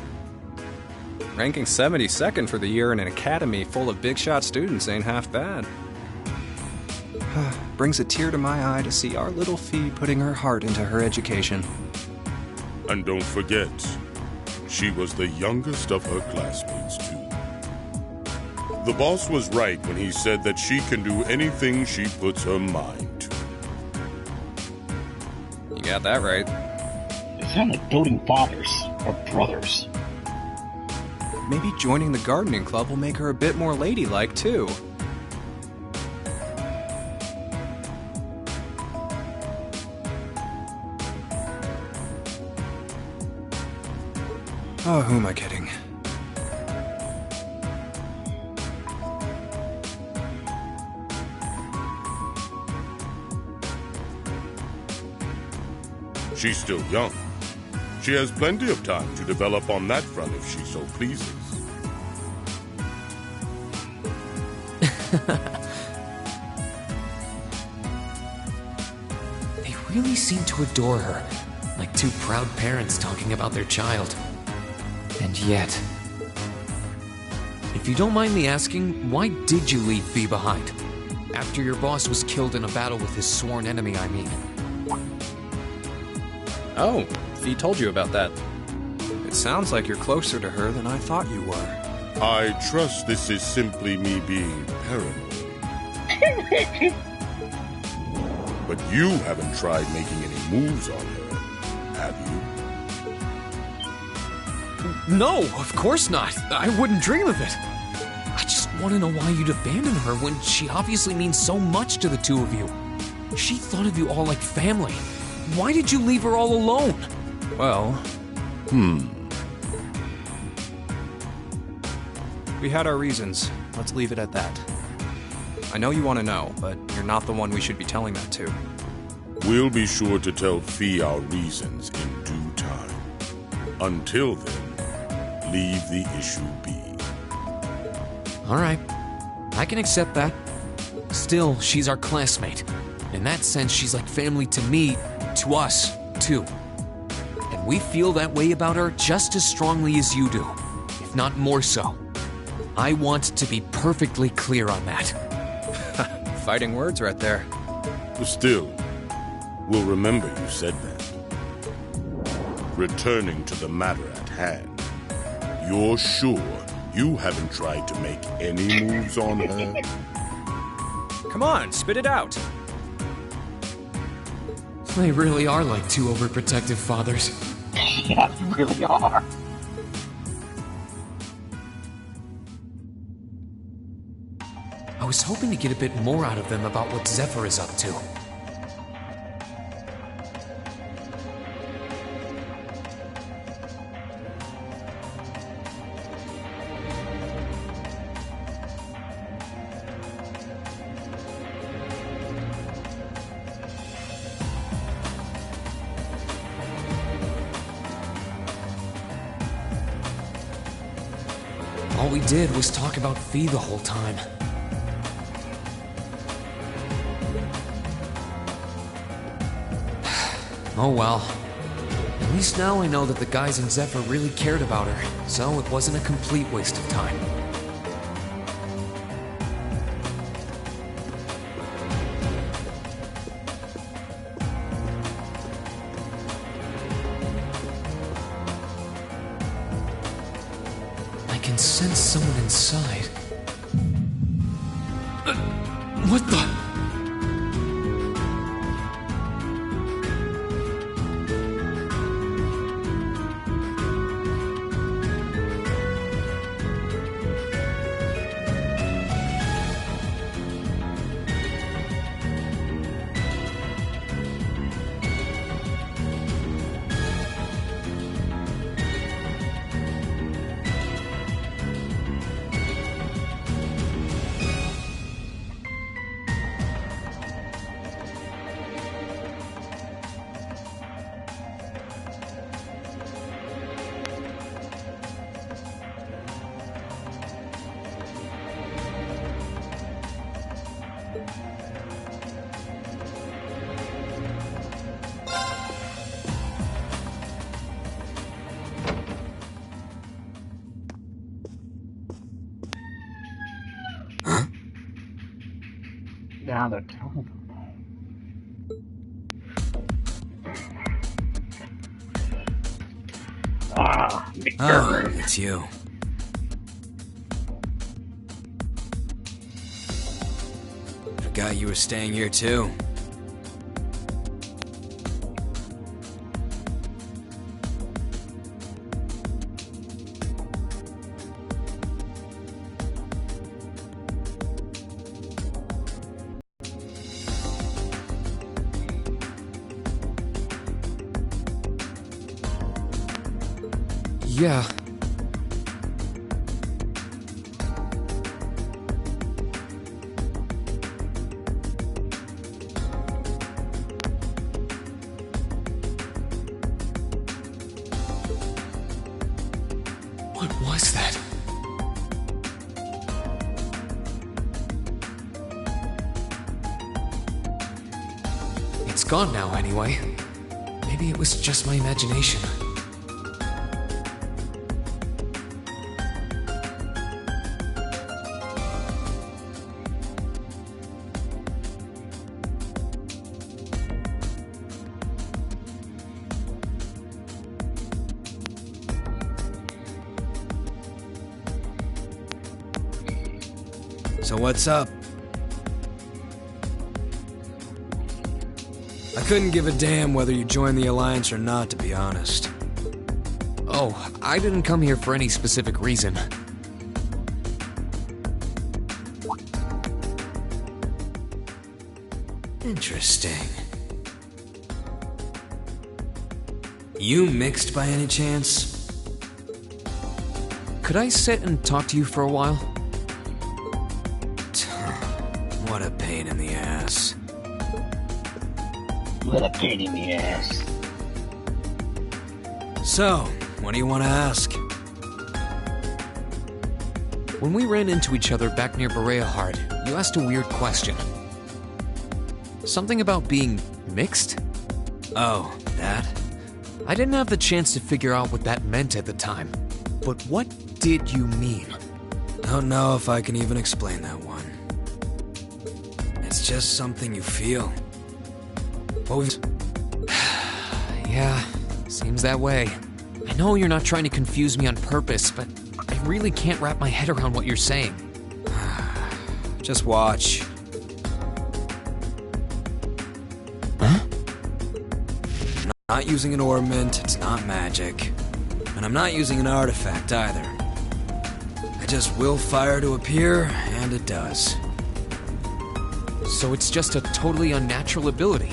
Ranking 72nd for the year in an academy full of big shot students ain't half bad. Brings a tear to my eye to see our little Fee putting her heart into her education. And don't forget, she was the youngest of her classmates, too. The boss was right when he said that she can do anything she puts her mind to. You got that right. They sound like doting fathers or brothers. Maybe joining the gardening club will make her a bit more ladylike, too. Oh, who am I kidding? She's still young. She has plenty of time to develop on that front if she so pleases. They really seem to adore her, like two proud parents talking about their child. And yet... If you don't mind me asking, why did you leave Fee behind? After your boss was killed in a battle with his sworn enemy, I mean. Oh, Fee told you about that. It sounds like you're closer to her than I thought you were. I trust this is simply me being paranoid. But you haven't tried making any moves on her, have you? No, of course not. I wouldn't dream of it. I just want to know why you'd abandon her when she obviously means so much to the two of you. She thought of you all like family. Why did you leave her all alone? Well... We had our reasons. Let's leave it at that. I know you want to know, but you're not the one we should be telling that to. We'll be sure to tell Fee our reasons in due time. Until then, leave the issue be. All right. I can accept that. Still, she's our classmate. In that sense, she's like family to me, to us, too. And we feel that way about her just as strongly as you do, if not more so. I want to be perfectly clear on that. Fighting words right there. Still, we'll remember you said that. Returning to the matter at hand. hand. You're sure you haven't tried to make any moves on her? Come on, spit it out. They really are like two overprotective fathers. Yeah, you really are. I was hoping to get a bit more out of them about what Zephyr is up to. All we did was talk about Fee the whole time. Oh well. At least now I know that the guys in Zephyr really cared about her, so it wasn't a complete waste of time. I can sense someone inside. What the? Now they're telling them. Ah, oh, it's you. Forgot you were staying here too. Yeah. What was that? It's gone now, anyway. Maybe it was just my imagination. So what's up? I couldn't give a damn whether you joined the Alliance or not, to be honest. Oh, I didn't come here for any specific reason. Interesting. You mixed by any chance? Could I sit and talk to you for a while? What a pain in the ass. What a pain in the ass. So, what do you want to ask? When we ran into each other back near Bereahard, you asked a weird question. Something about being mixed? Oh, that? I didn't have the chance to figure out what that meant at the time. But what did you mean? Don't know if I can even explain that one. It's just something you feel. What was... Yeah, seems that way. I know you're not trying to confuse me on purpose, but I really can't wrap my head around what you're saying. Just watch. Huh? I'm not using an ornament, it's not magic. And I'm not using an artifact either. I just will fire to appear, and it does. So it's just a totally unnatural ability?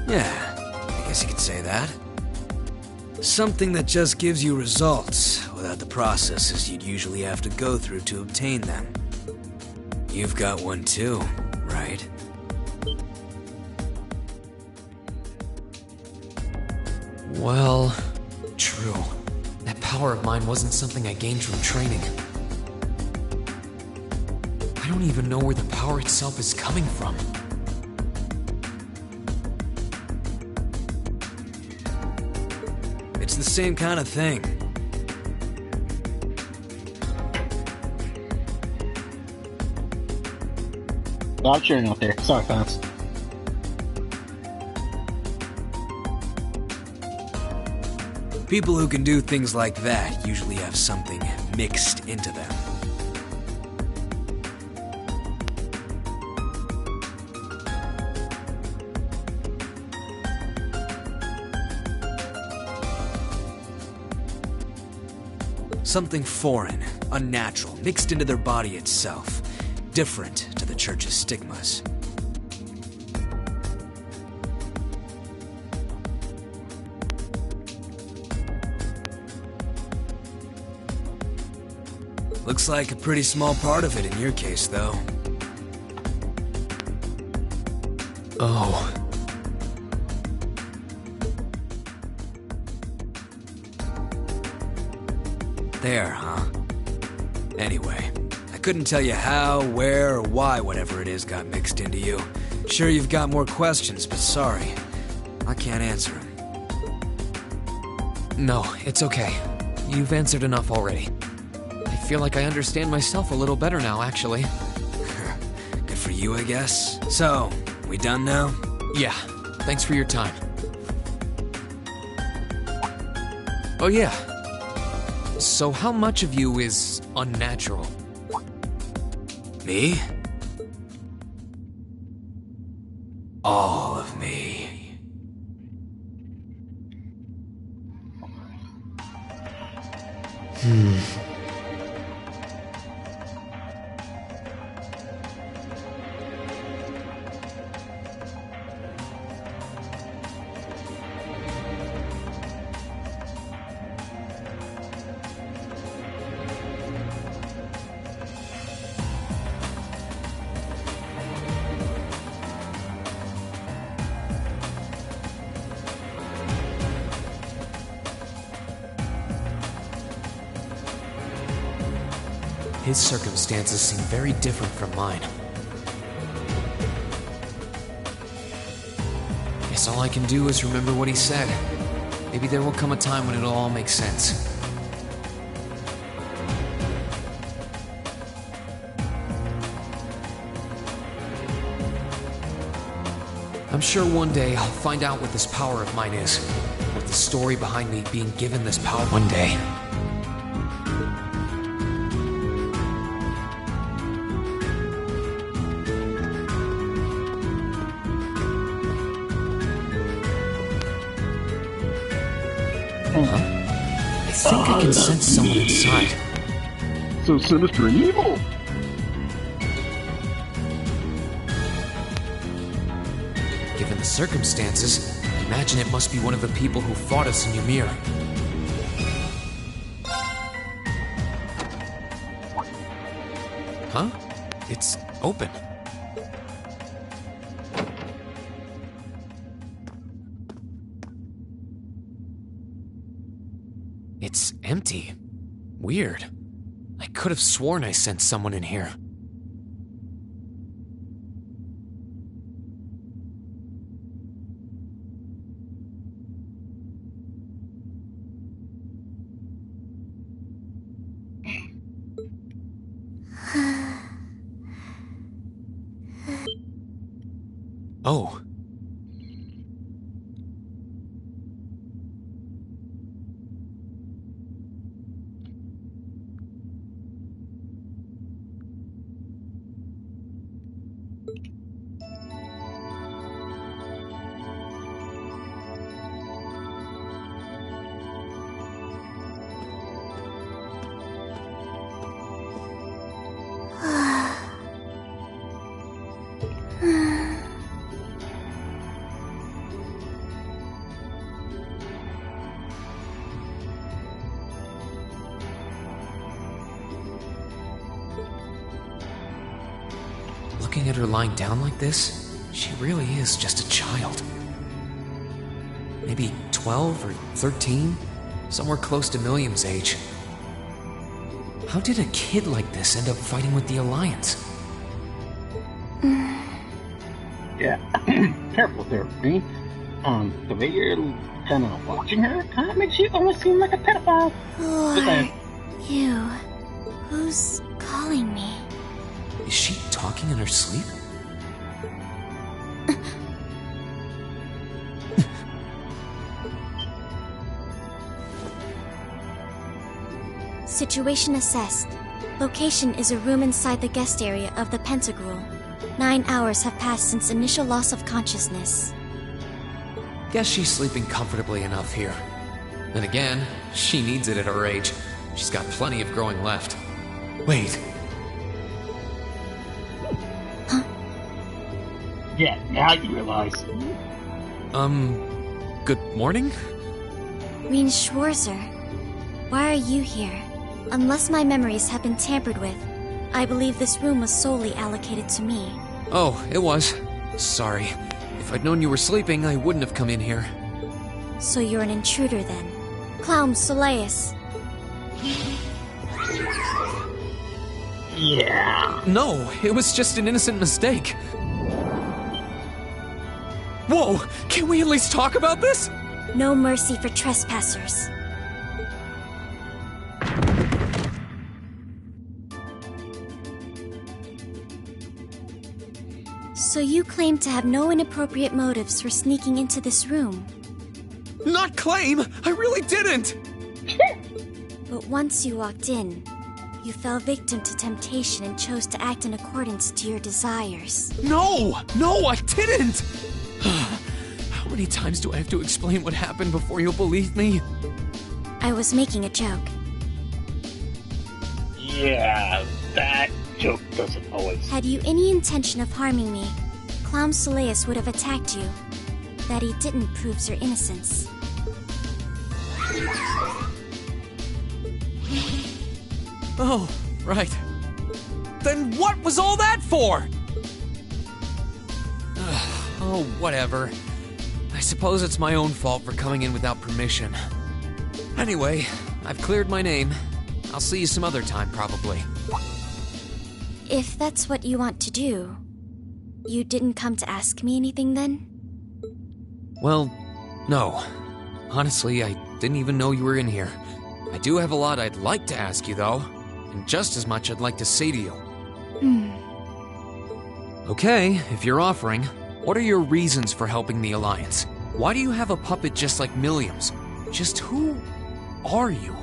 Yeah, I guess you could say that. Something that just gives you results, without the processes you'd usually have to go through to obtain them. You've got one too, right? Well, true. That power of mine wasn't something I gained from training. I don't even know where the power itself is coming from. It's the same kind of thing. I'm cheering out there. Sorry, fans. People who can do things like that usually have something mixed into them. Something foreign, unnatural, mixed into their body itself, different to the Church's stigmas. Looks like a pretty small part of it in your case, though. Oh. There, huh? Anyway, I couldn't tell you how, where, or why whatever it is got mixed into you. Sure you've got more questions, but sorry. I can't answer them. No, it's okay. You've answered enough already. I feel like I understand myself a little better now, actually. Good for you, I guess. So, we done now? Yeah, thanks for your time. Oh yeah. So how much of you is unnatural? Me? All of me. His circumstances seem very different from mine. Guess all I can do is remember what he said. Maybe there will come a time when it'll all make sense. I'm sure one day I'll find out what this power of mine is. What the story behind me being given this power one day. I think I can sense someone inside. So sinister and evil. Given the circumstances, I imagine it must be one of the people who fought us in Ymir. Huh? It's open. It's empty. Weird. I could have sworn I sensed someone in here. Oh. Looking at her lying down like this, she really is just a child. Maybe 12 or 13? Somewhere close to Millium's age. How did a kid like this end up fighting with the Alliance? Yeah, careful there, Bree. The way you're kind of watching her kind of makes you almost seem like a pedophile. Lord, you. Who's calling me? Is she talking in her sleep? Situation assessed. Location is a room inside the guest area of the Pentagrul. 9 hours have passed since initial loss of consciousness. Guess she's sleeping comfortably enough here. Then again, she needs it at her age. She's got plenty of growing left. Wait. Yeah, now you realize. Good morning? Reen Schwarzer, why are you here? Unless my memories have been tampered with, I believe this room was solely allocated to me. Oh, it was. Sorry. If I'd known you were sleeping, I wouldn't have come in here. So you're an intruder then. Clown Soleus. Yeah. No, it was just an innocent mistake. Whoa! Can we at least talk about this? No mercy for trespassers. So you claim to have no inappropriate motives for sneaking into this room. Not claim! I really didn't! But once you walked in, you fell victim to temptation and chose to act in accordance to your desires. No! No, I didn't! How many times do I have to explain what happened before you'll believe me? I was making a joke. Yeah, that joke doesn't always. Had you any intention of harming me, Clown Soleus would have attacked you. That he didn't proves your innocence. Oh, right. Then what was all that for? Oh, whatever. I suppose it's my own fault for coming in without permission. Anyway, I've cleared my name. I'll see you some other time, probably. If that's what you want to do, you didn't come to ask me anything then? Well, no. Honestly, I didn't even know you were in here. I do have a lot I'd like to ask you, though, and just as much I'd like to say to you. Okay, if you're offering, what are your reasons for helping the Alliance? Why do you have a puppet just like Millium's? Just who are you?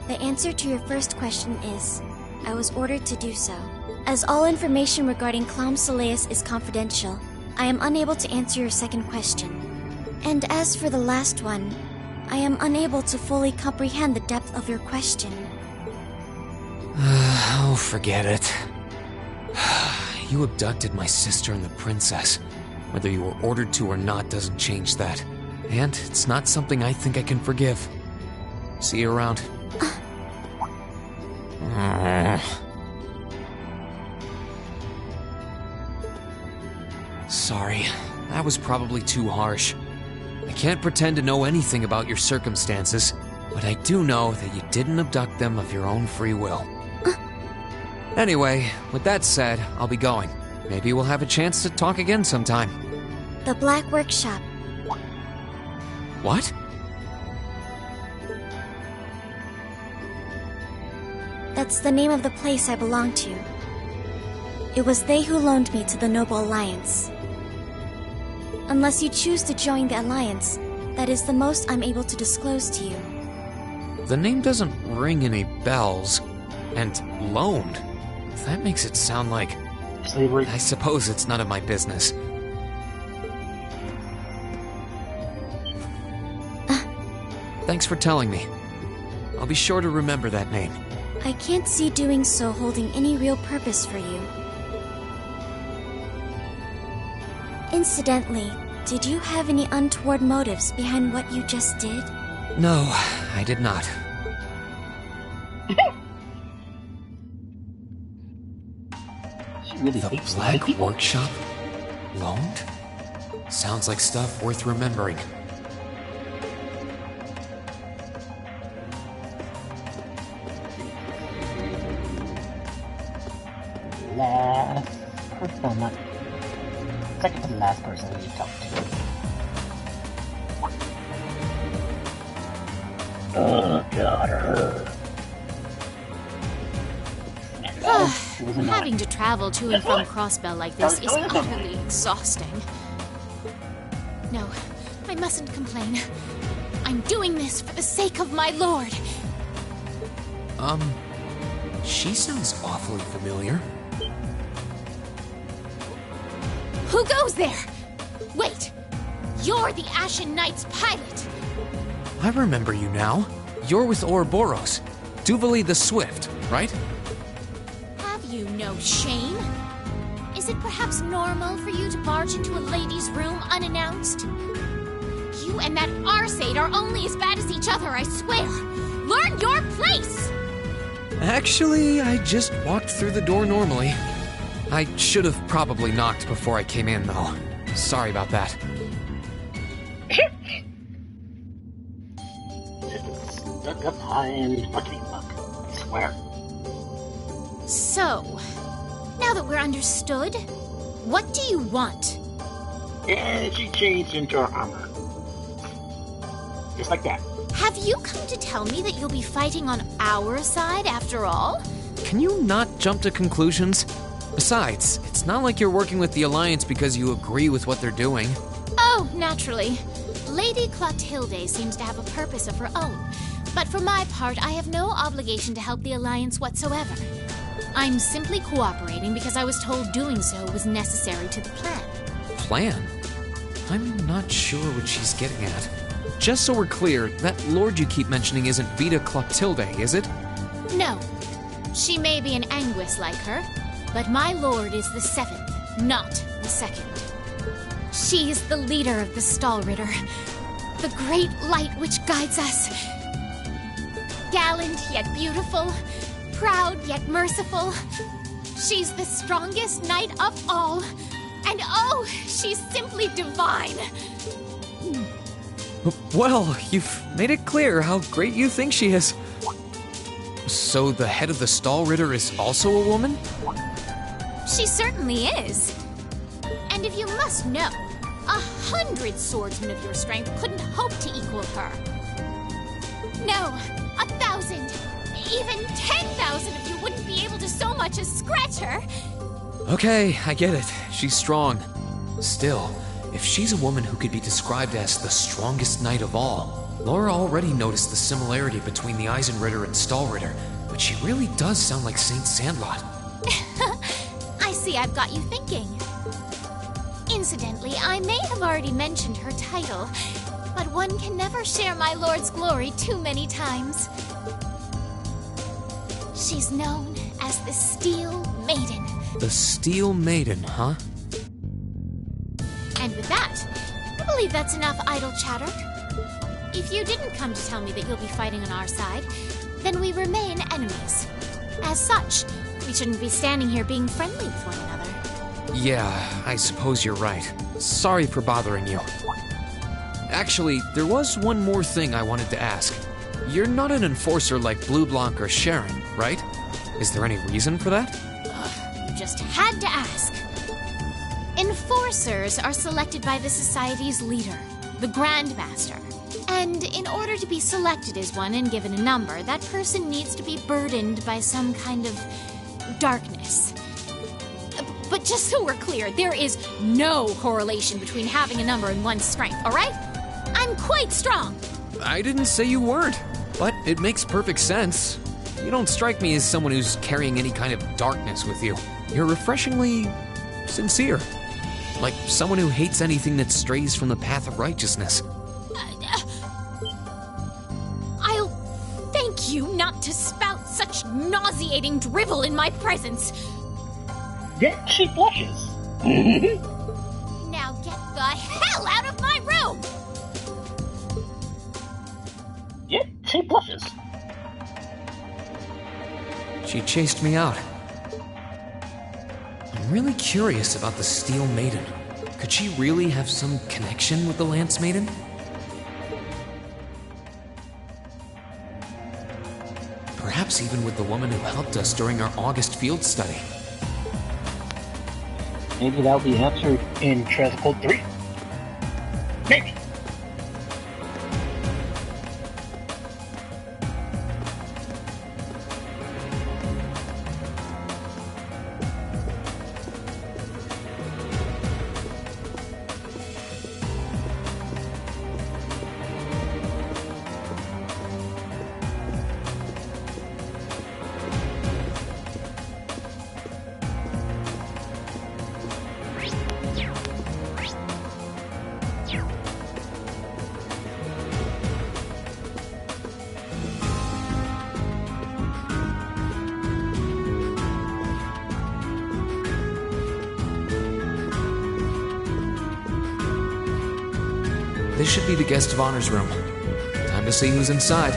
The answer to your first question is, I was ordered to do so. As all information regarding Clown Soleus is confidential, I am unable to answer your second question. And as for the last one, I am unable to fully comprehend the depth of your question. Oh, forget it. You abducted my sister and the princess. Whether you were ordered to or not doesn't change that. And it's not something I think I can forgive. See you around. Sorry, that was probably too harsh. I can't pretend to know anything about your circumstances, but I do know that you didn't abduct them of your own free will. Anyway, with that said, I'll be going. Maybe we'll have a chance to talk again sometime. The Black Workshop. What? That's the name of the place I belong to. It was they who loaned me to the Noble Alliance. Unless you choose to join the Alliance, that is the most I'm able to disclose to you. The name doesn't ring any bells. And loaned? That makes it sound like... slavery. I suppose it's none of my business. Thanks for telling me. I'll be sure to remember that name. I can't see doing so holding any real purpose for you. Incidentally, did you have any untoward motives behind what you just did? No, I did not. really The hates Black people. Workshop? Loaned? Sounds like stuff worth remembering. Last person, not second to the last person we talked to. Oh god, her. Having to travel to and from Crossbell like this is utterly exhausting. No, I mustn't complain. I'm doing this for the sake of my lord. She sounds awfully familiar. Who goes there? Wait, you're the Ashen Knight's pilot. I remember you now. You're with Ouroboros. Duvali the Swift, right? Have you no shame? Is it perhaps normal for you to barge into a lady's room unannounced? You and that Arseid are only as bad as each other, I swear. Learn your place! Actually, I just walked through the door normally. I should have probably knocked before I came in, though. Sorry about that. Stuck up high and fucking luck, I swear. So, now that we're understood, what do you want? Yeah, she changed into her armor. Just like that. Have you come to tell me that you'll be fighting on our side after all? Can you not jump to conclusions? Besides, it's not like you're working with the Alliance because you agree with what they're doing. Oh, naturally. Lady Clotilde seems to have a purpose of her own. But for my part, I have no obligation to help the Alliance whatsoever. I'm simply cooperating because I was told doing so was necessary to the plan. Plan? I'm not sure what she's getting at. Just so we're clear, that lord you keep mentioning isn't Vita Clotilde, is it? No. She may be an Anguis like her, but my lord is the seventh, not the second. She is the leader of the Stahlritter, the great light which guides us. Gallant yet beautiful, proud yet merciful. She's the strongest knight of all, and oh, she's simply divine. Well, you've made it clear how great you think she is. So the head of the Stahlritter is also a woman? She certainly is. And if you must know, 100 swordsmen of your strength couldn't hope to equal her. No, 1,000, even 10,000 of you wouldn't be able to so much as scratch her. Okay, I get it. She's strong. Still, if she's a woman who could be described as the strongest knight of all, Laura already noticed the similarity between the Eisenritter and Stahlritter, but she really does sound like Saint Sandlot. I see I've got you thinking. Incidentally, I may have already mentioned her title, but one can never share my lord's glory too many times. She's known as the Steel Maiden. The Steel Maiden, huh? And with that, I believe that's enough idle chatter. If you didn't come to tell me that you'll be fighting on our side, then we remain enemies. As such, we shouldn't be standing here being friendly with one another. Yeah, I suppose you're right. Sorry for bothering you. Actually, there was one more thing I wanted to ask. You're not an enforcer like Blue Blanc or Sharon, right? Is there any reason for that? You just had to ask. Enforcers are selected by the Society's leader, the Grandmaster. And in order to be selected as one and given a number, that person needs to be burdened by some kind of darkness. But just so we're clear, there is no correlation between having a number and one's strength, all right? I'm quite strong. I didn't say you weren't, but it makes perfect sense. You don't strike me as someone who's carrying any kind of darkness with you. You're refreshingly sincere. Like someone who hates anything that strays from the path of righteousness. I'll thank you not to spout such nauseating drivel in my presence. Yeah, she blushes. Now get the hell out of my room! Yeah, she blushes. She chased me out. I'm really curious about the Steel Maiden. Could she really have some connection with the Lance Maiden? Perhaps even with the woman who helped us during our August field study. Maybe that'll be answered in Treasure Code 3. Maybe. This should be the guest of honor's room. Time to see who's inside.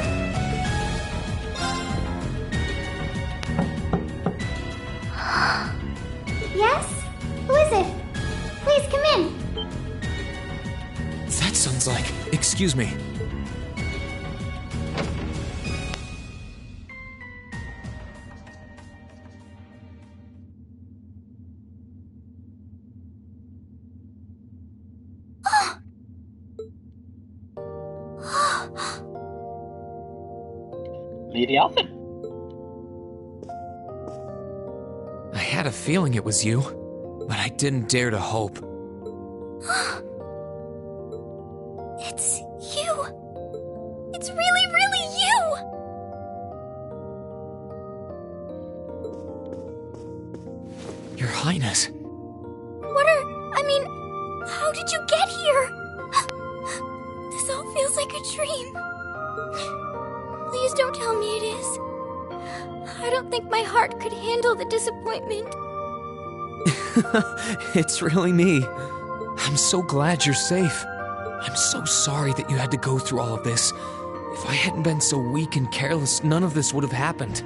Yes? Who is it? Please come in. That sounds like... Excuse me. Lady Alphen. I had a feeling it was you, but I didn't dare to hope. It's you! It's really, really you! Your Highness. How did you get here? This all feels like a dream. Please don't tell me it is. I don't think my heart could handle the disappointment. It's really me. I'm so glad you're safe. I'm so sorry that you had to go through all of this. If I hadn't been so weak and careless, none of this would have happened.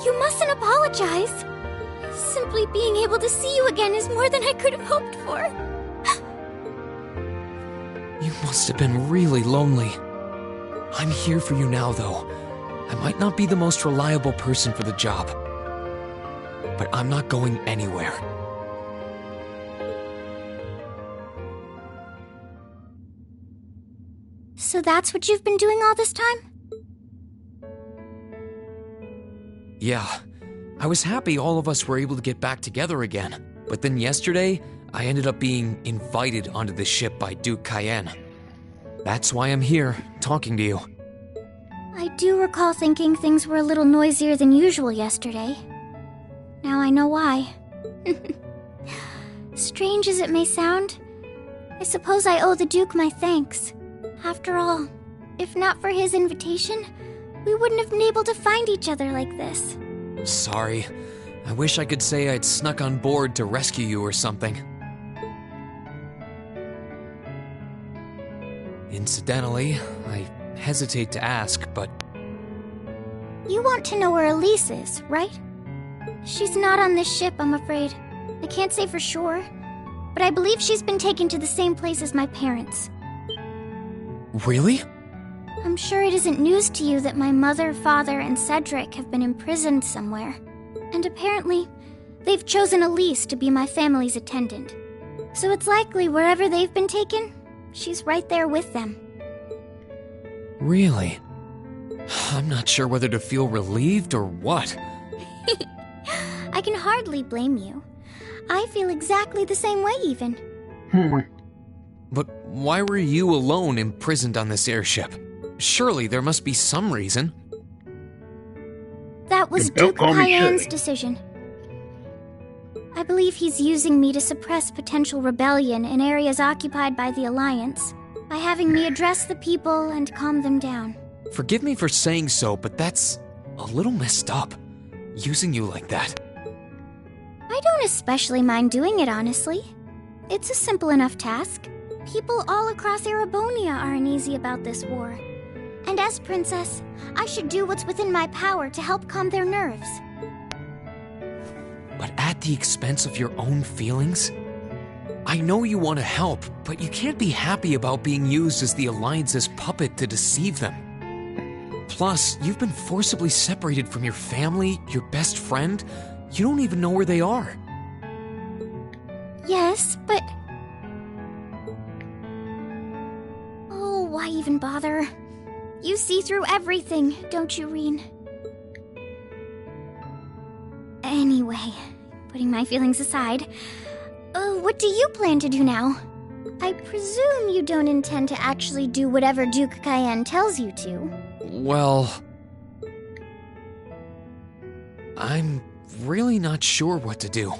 You mustn't apologize. Simply being able to see you again is more than I could have hoped for. You must have been really lonely. I'm here for you now, though. I might not be the most reliable person for the job, but I'm not going anywhere. So that's what you've been doing all this time? Yeah, I was happy all of us were able to get back together again, but then yesterday, I ended up being invited onto the ship by Duke Cayenne. That's why I'm here, talking to you. I do recall thinking things were a little noisier than usual yesterday. Now I know why. Strange as it may sound, I suppose I owe the Duke my thanks. After all, if not for his invitation, we wouldn't have been able to find each other like this. Sorry. I wish I could say I'd snuck on board to rescue you or something. Incidentally, I hesitate to ask, but... You want to know where Elise is, right? She's not on this ship, I'm afraid. I can't say for sure, but I believe she's been taken to the same place as my parents. Really? I'm sure it isn't news to you that my mother, father, and Cedric have been imprisoned somewhere. And apparently, they've chosen Elise to be my family's attendant. So it's likely wherever they've been taken, she's right there with them. Really? I'm not sure whether to feel relieved or what. I can hardly blame you. I feel exactly the same way, even. But why were you alone imprisoned on this airship? Surely there must be some reason. That was Duke Cayenne's decision. I believe he's using me to suppress potential rebellion in areas occupied by the Alliance, by having me address the people and calm them down. Forgive me for saying so, but that's a little messed up, using you like that. I don't especially mind doing it, honestly. It's a simple enough task. People all across Erebonia are uneasy about this war. And as princess, I should do what's within my power to help calm their nerves. but at the expense of your own feelings? I know you want to help, but you can't be happy about being used as the Alliance's puppet to deceive them. Plus, you've been forcibly separated from your family, your best friend. You don't even know where they are. Yes, but... Oh, why even bother? You see through everything, don't you, Reen? Anyway, putting my feelings aside, what do you plan to do now? I presume you don't intend to actually do whatever Duke Cayenne tells you to. Well... I'm really not sure what to do.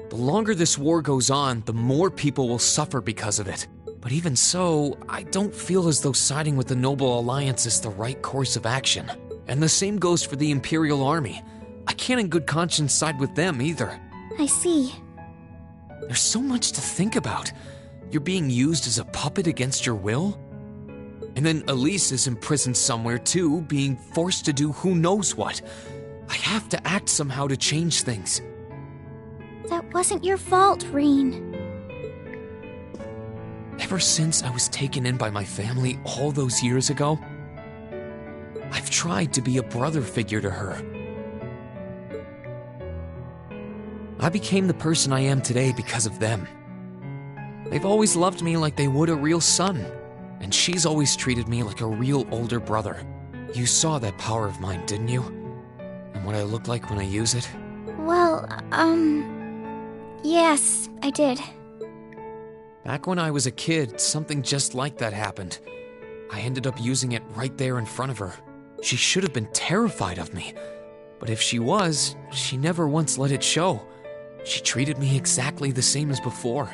The longer this war goes on, the more people will suffer because of it. But even so, I don't feel as though siding with the Noble Alliance is the right course of action. And the same goes for the Imperial Army. I can't in good conscience side with them either. I see. There's so much to think about. You're being used as a puppet against your will? And then Elise is imprisoned somewhere too, being forced to do who knows what. I have to act somehow to change things. That wasn't your fault, Reen. Ever since I was taken in by my family all those years ago, I've tried to be a brother figure to her. I became the person I am today because of them. They've always loved me like they would a real son, and she's always treated me like a real older brother. You saw that power of mine, didn't you? And what I look like when I use it? Well, yes, I did. Back when I was a kid, something just like that happened. I ended up using it right there in front of her. She should have been terrified of me. But if she was, she never once let it show. She treated me exactly the same as before.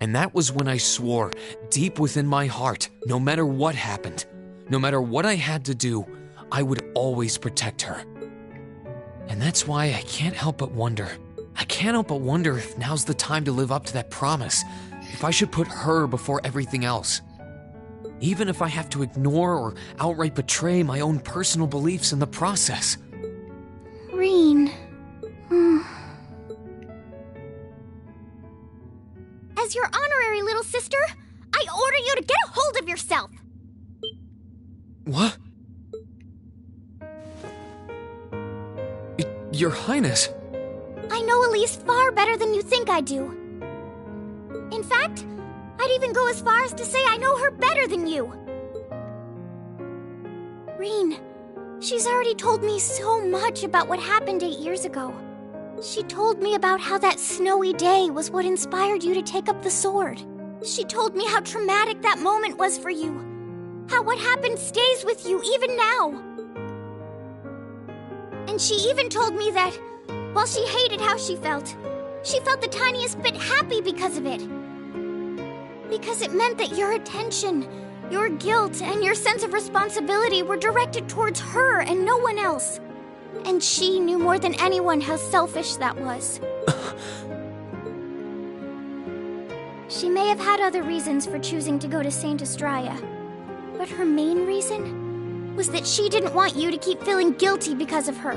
And that was when I swore, deep within my heart, no matter what happened, no matter what I had to do, I would always protect her. And that's why I can't help but wonder. I can't help but wonder if now's the time to live up to that promise, if I should put her before everything else. Even if I have to ignore or outright betray my own personal beliefs in the process. Reen. As your honorary little sister, I order you to get a hold of yourself! What? Your Highness. I know Elise far better than you think I do. In fact, I'd even go as far as to say I know her better than you. Reen, she's already told me so much about what happened 8 years ago. She told me about how that snowy day was what inspired you to take up the sword. She told me how traumatic that moment was for you. How what happened stays with you even now. And she even told me that, while she hated how she felt the tiniest bit happy because of it. Because it meant that your attention, your guilt, and your sense of responsibility were directed towards her and no one else. And she knew more than anyone how selfish that was. She may have had other reasons for choosing to go to Saint Estrella, but her main reason was that she didn't want you to keep feeling guilty because of her.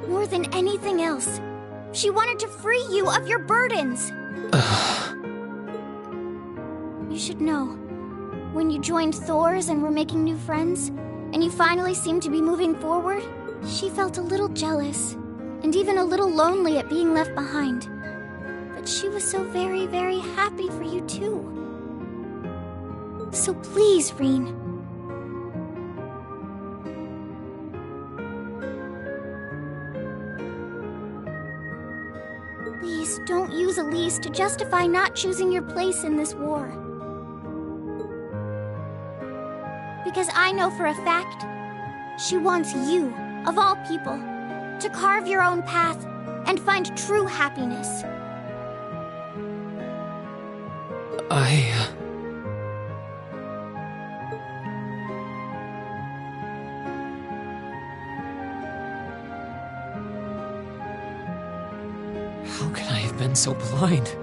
More than anything else, she wanted to free you of your burdens. You should know, when you joined Thor's and were making new friends, and you finally seemed to be moving forward, she felt a little jealous, and even a little lonely at being left behind. But she was so very, very happy for you too. So please, Reen. Please don't use Elise to justify not choosing your place in this war. Because I know for a fact, she wants you, of all people, to carve your own path and find true happiness. How can I have been so blind?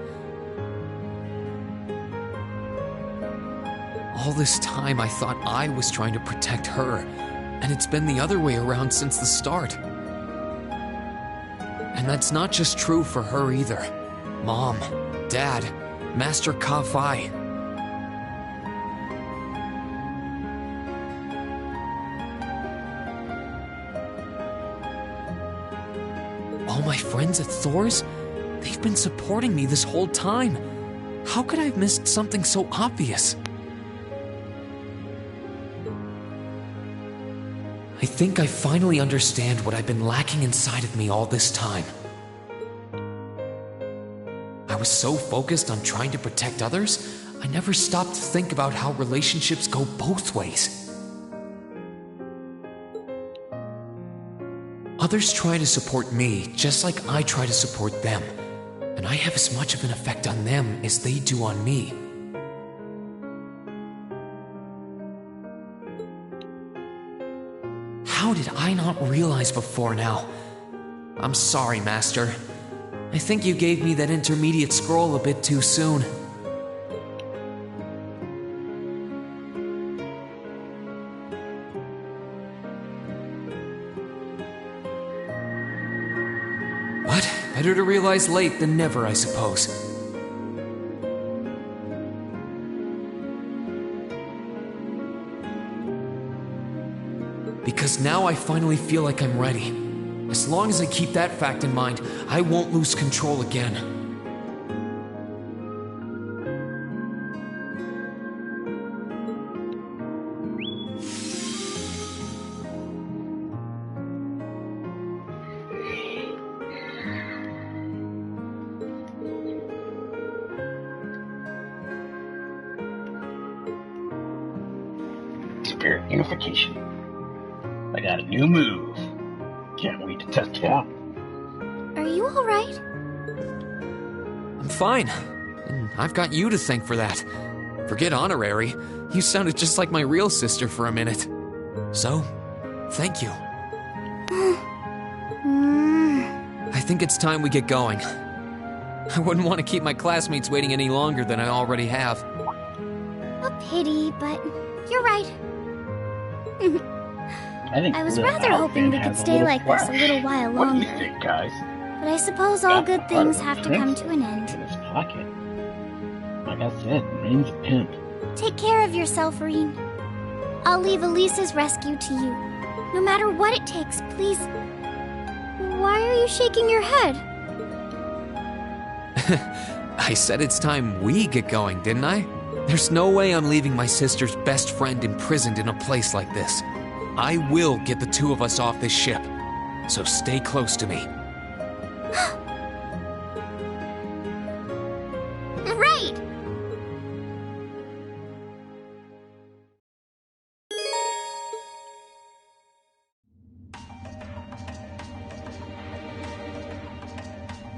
All this time I thought I was trying to protect her, And it's been the other way around since the start. And that's not just true for her either. Mom, Dad, Master Ka-Fai. All my friends at Thor's, they've been supporting me this whole time. How could I have missed something so obvious? I think I finally understand what I've been lacking inside of me all this time. I was so focused on trying to protect others, I never stopped to think about how relationships go both ways. Others try to support me just like I try to support them, and I have as much of an effect on them as they do on me. How did I not realize before now? I'm sorry, Master. I think you gave me that intermediate scroll a bit too soon. But better to realize late than never, I suppose. Because now I finally feel like I'm ready. As long as I keep that fact in mind, I won't lose control again. Spirit unification. I got a new move. Can't wait to test it out. Are you alright? I'm fine. And I've got you to thank for that. Forget honorary. You sounded just like my real sister for a minute. So, thank you. I think it's time we get going. I wouldn't want to keep my classmates waiting any longer than I already have. A pity, but you're right. I was rather hoping we could stay like this a little while longer. What do you think, guys? But I suppose all good things have to come to an end. In his pocket. Like I said, Reen's a pimp. Take care of yourself, Reen. I'll leave Elisa's rescue to you. No matter what it takes, please. Why are you shaking your head? I said it's time we get going, didn't I? There's no way I'm leaving my sister's best friend imprisoned in a place like this. I will get the two of us off this ship, so stay close to me. Right!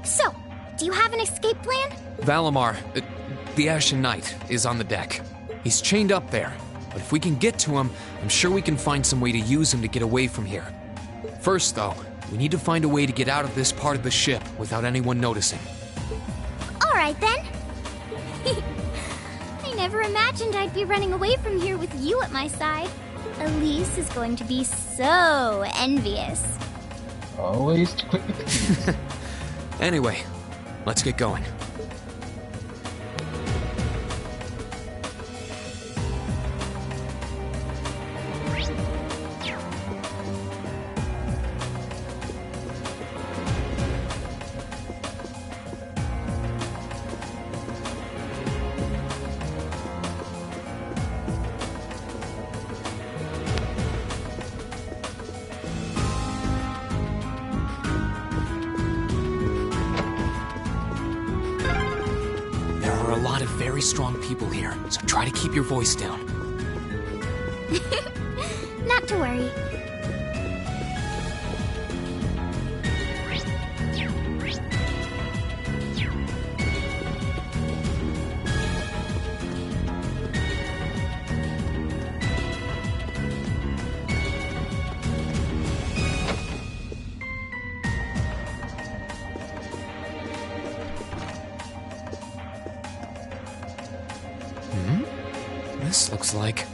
So, do you have an escape plan? Valimar, the Ashen Knight, is on the deck. He's chained up there. But if we can get to him, I'm sure we can find some way to use him to get away from here. First, though, we need to find a way to get out of this part of the ship without anyone noticing. Alright then. I never imagined I'd be running away from here with you at my side. Elise is going to be so envious. Always quick with the keys. Anyway, let's get going. Strong people here, so try to keep your voice down. Not to worry. This looks like...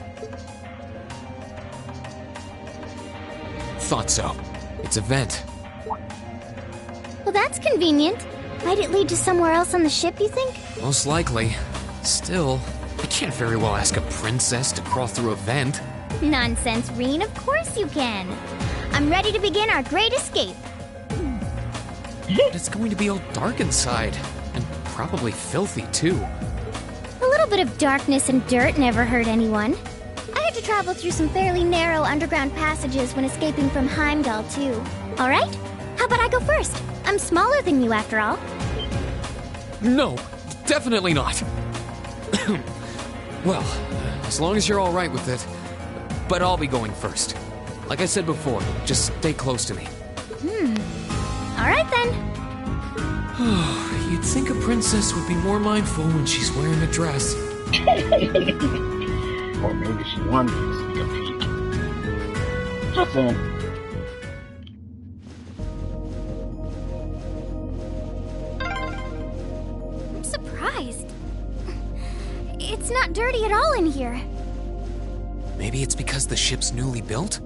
Thought so. It's a vent. Well, that's convenient. Might it lead to somewhere else on the ship, you think? Most likely. Still, I can't very well ask a princess to crawl through a vent. Nonsense, Reen. Of course you can. I'm ready to begin our great escape. But it's going to be all dark inside. And probably filthy, too. A little bit of darkness and dirt never hurt anyone. I had to travel through some fairly narrow underground passages when escaping from Heimdall, too. All right? How about I go first? I'm smaller than you, after all. No, definitely not. Well, as long as you're all right with it. But I'll be going first. Like I said before, just stay close to me. All right, then. You'd think a princess would be more mindful when she's wearing a dress. Or maybe she wanted to sneak a peek. Just saying. I'm surprised. It's not dirty at all in here. Maybe it's because the ship's newly built?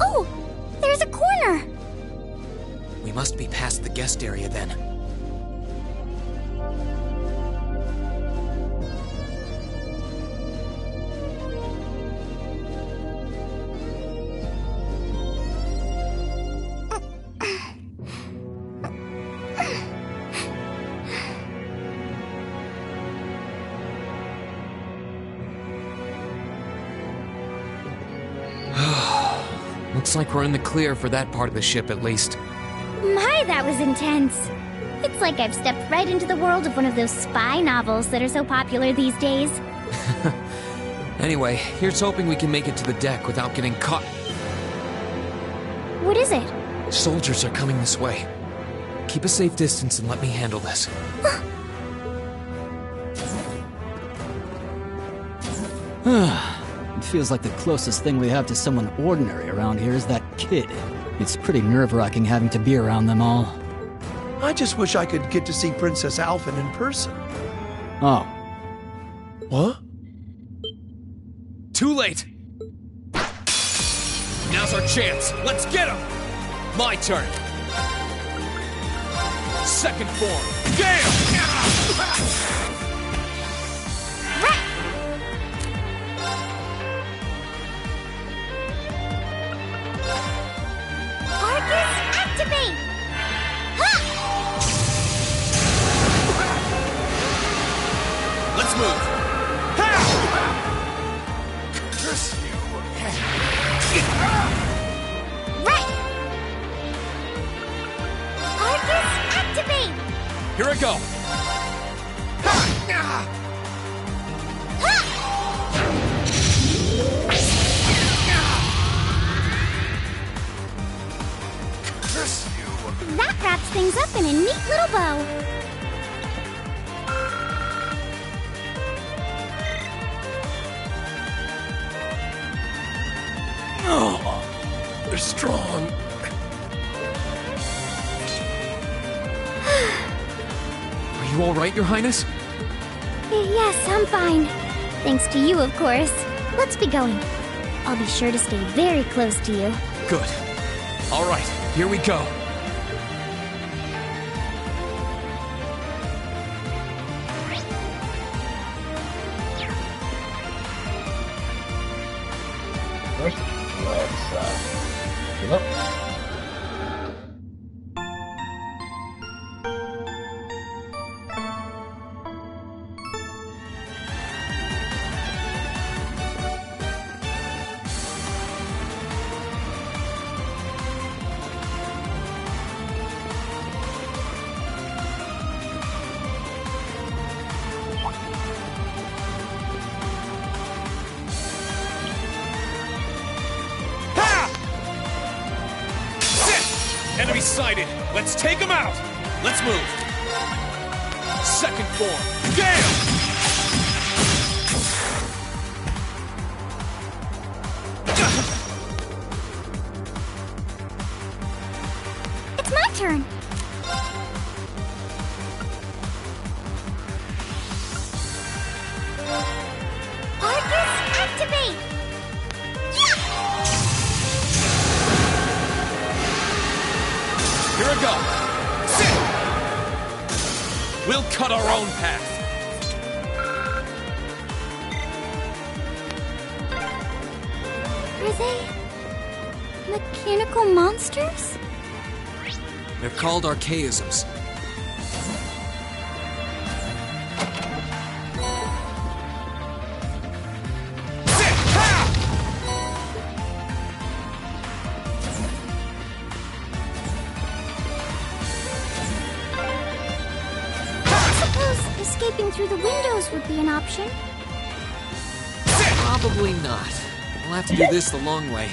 Oh! There's a corner! We must be past the guest area then. Looks like we're in the clear for that part of the ship, at least. My, that was intense. It's like I've stepped right into the world of one of those spy novels that are so popular these days. Anyway, here's hoping we can make it to the deck without getting caught. What is it? Soldiers are coming this way. Keep a safe distance and let me handle this. It feels like the closest thing we have to someone ordinary around here is that kid. It's pretty nerve-wracking having to be around them all. I just wish I could get to see Princess Alphen in person. Oh. What? Too late! Now's our chance. Let's get him! My turn. Second form. Gale! Arcus, activate! Let's move. Curse you. Right! Arcus, activate! Here I go. Curse you. That wraps things up in a neat little bow. Oh, they're strong. Are you all right, Your Highness? Yes, I'm fine. Thanks to you, of course. Let's be going. I'll be sure to stay very close to you. Good. All right, here we go. First, let's give up. Enemy sighted. Let's take him out. Let's move. Second form. Gale! It's my turn. go! Sit! We'll cut our own path. Are they mechanical monsters? They're called archaisms. Escaping through the windows would be an option. Probably not. We'll have to do this the long way.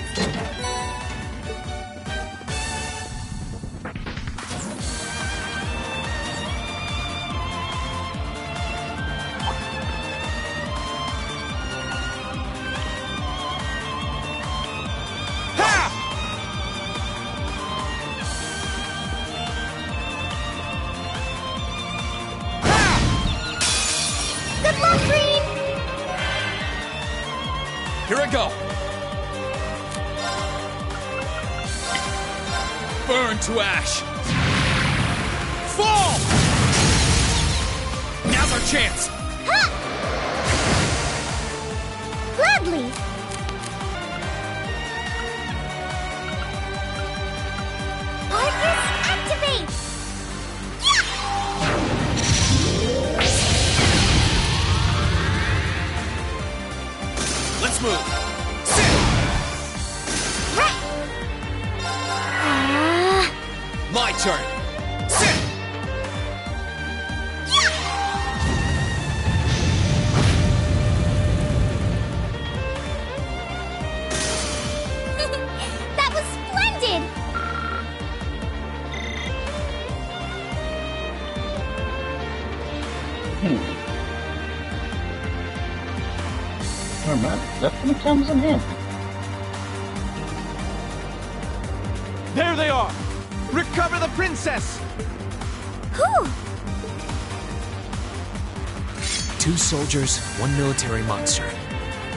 Here I go! Burn to ash! Fall! Now's our chance! Ha! Gladly! Arcus, activate! Let's move! My turn! Sit! That was splendid! Alright, definitely comes in handy. There they are! Recover the princess! Whew! 2 soldiers, 1 military monster.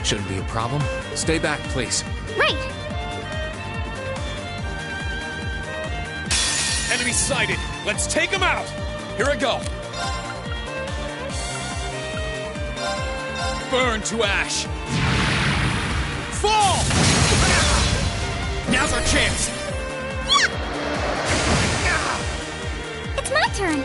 Shouldn't be a problem. Stay back, please. Right! Enemy sighted! Let's take them out! Here I go! Burn to ash! Fall! Now's our chance! It's my turn!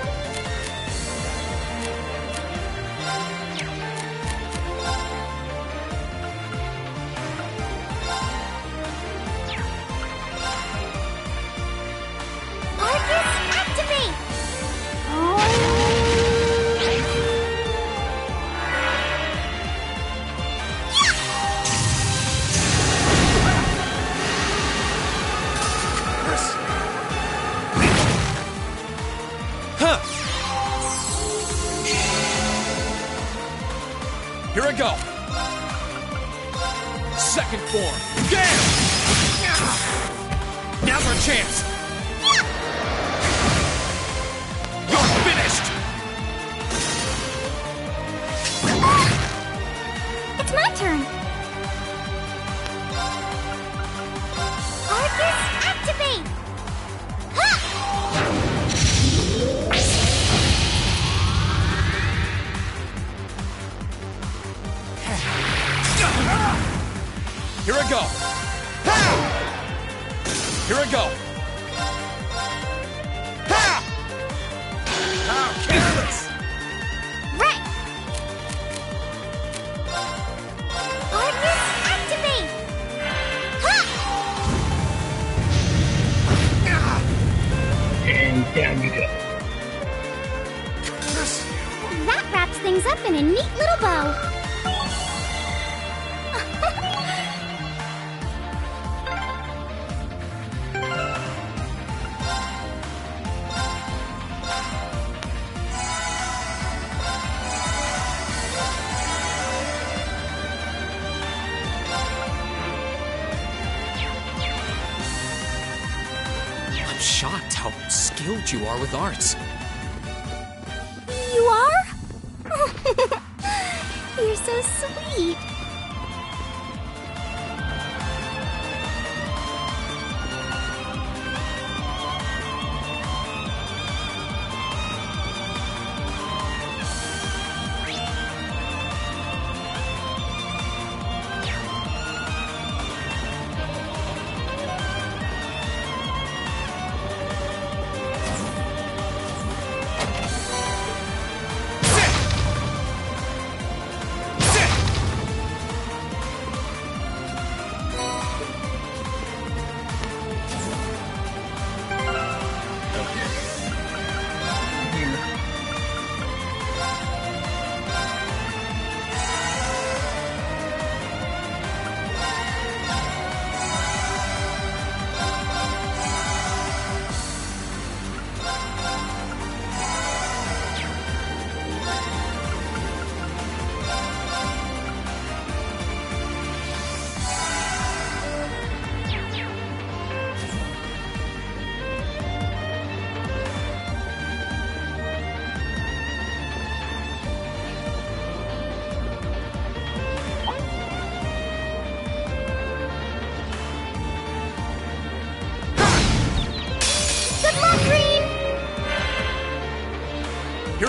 Arcus, activate! Here I go! Second form! Damn! Now's our chance! You're finished! It's my turn! Arcus, activate! Here I go! Here I go! How careless! Right! Arcus, activate! And down you go. That wraps things up in a neat little bow. I'm shocked how skilled you are with arts. You are? You're so sweet.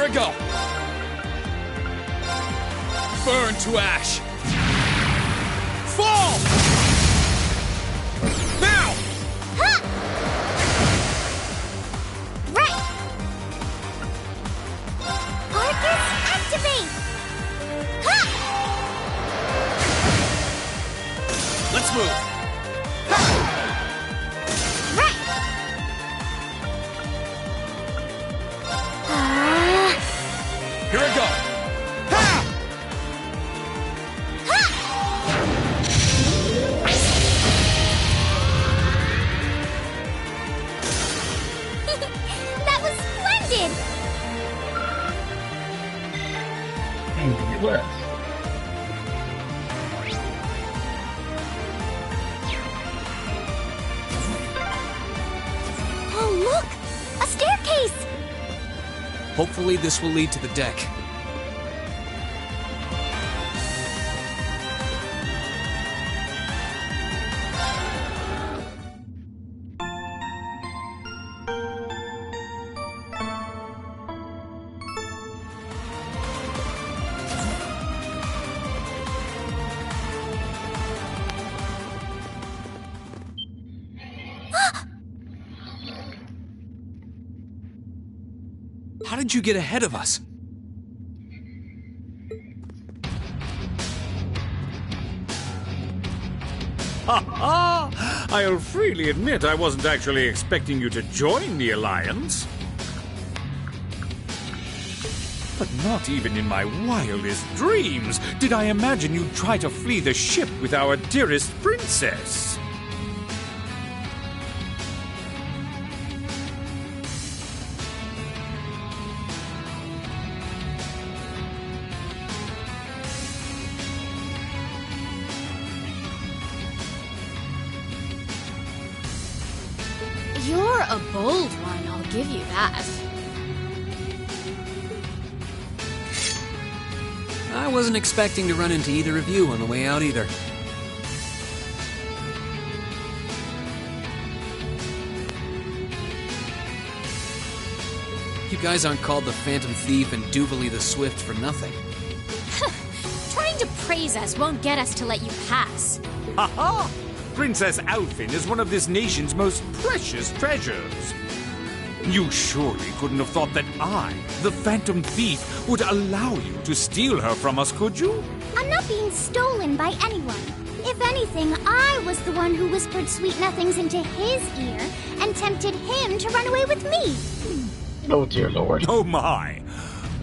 I go! Burn to ash! Fall! Now! Ha! Right! Arcus, activate! Ha! Let's move! Right! Here I go! That was splendid! Indeed it was. Oh, look! A staircase! Hopefully this will lead to the deck. How did you get ahead of us? Ha ha! I'll freely admit I wasn't actually expecting you to join the Alliance. But not even in my wildest dreams did I imagine you'd try to flee the ship with our dearest princess. You're a bold one, I'll give you that. I wasn't expecting to run into either of you on the way out either. You guys aren't called the Phantom Thief and Duvalie the Swift for nothing. Trying to praise us won't get us to let you pass. Ha ha! Princess Alfyn is one of this nation's most precious treasures. You surely couldn't have thought that I, the Phantom Thief, would allow you to steal her from us, could you? I'm not being stolen by anyone. If anything, I was the one who whispered sweet nothings into his ear and tempted him to run away with me. Oh, dear Lord. Oh, my.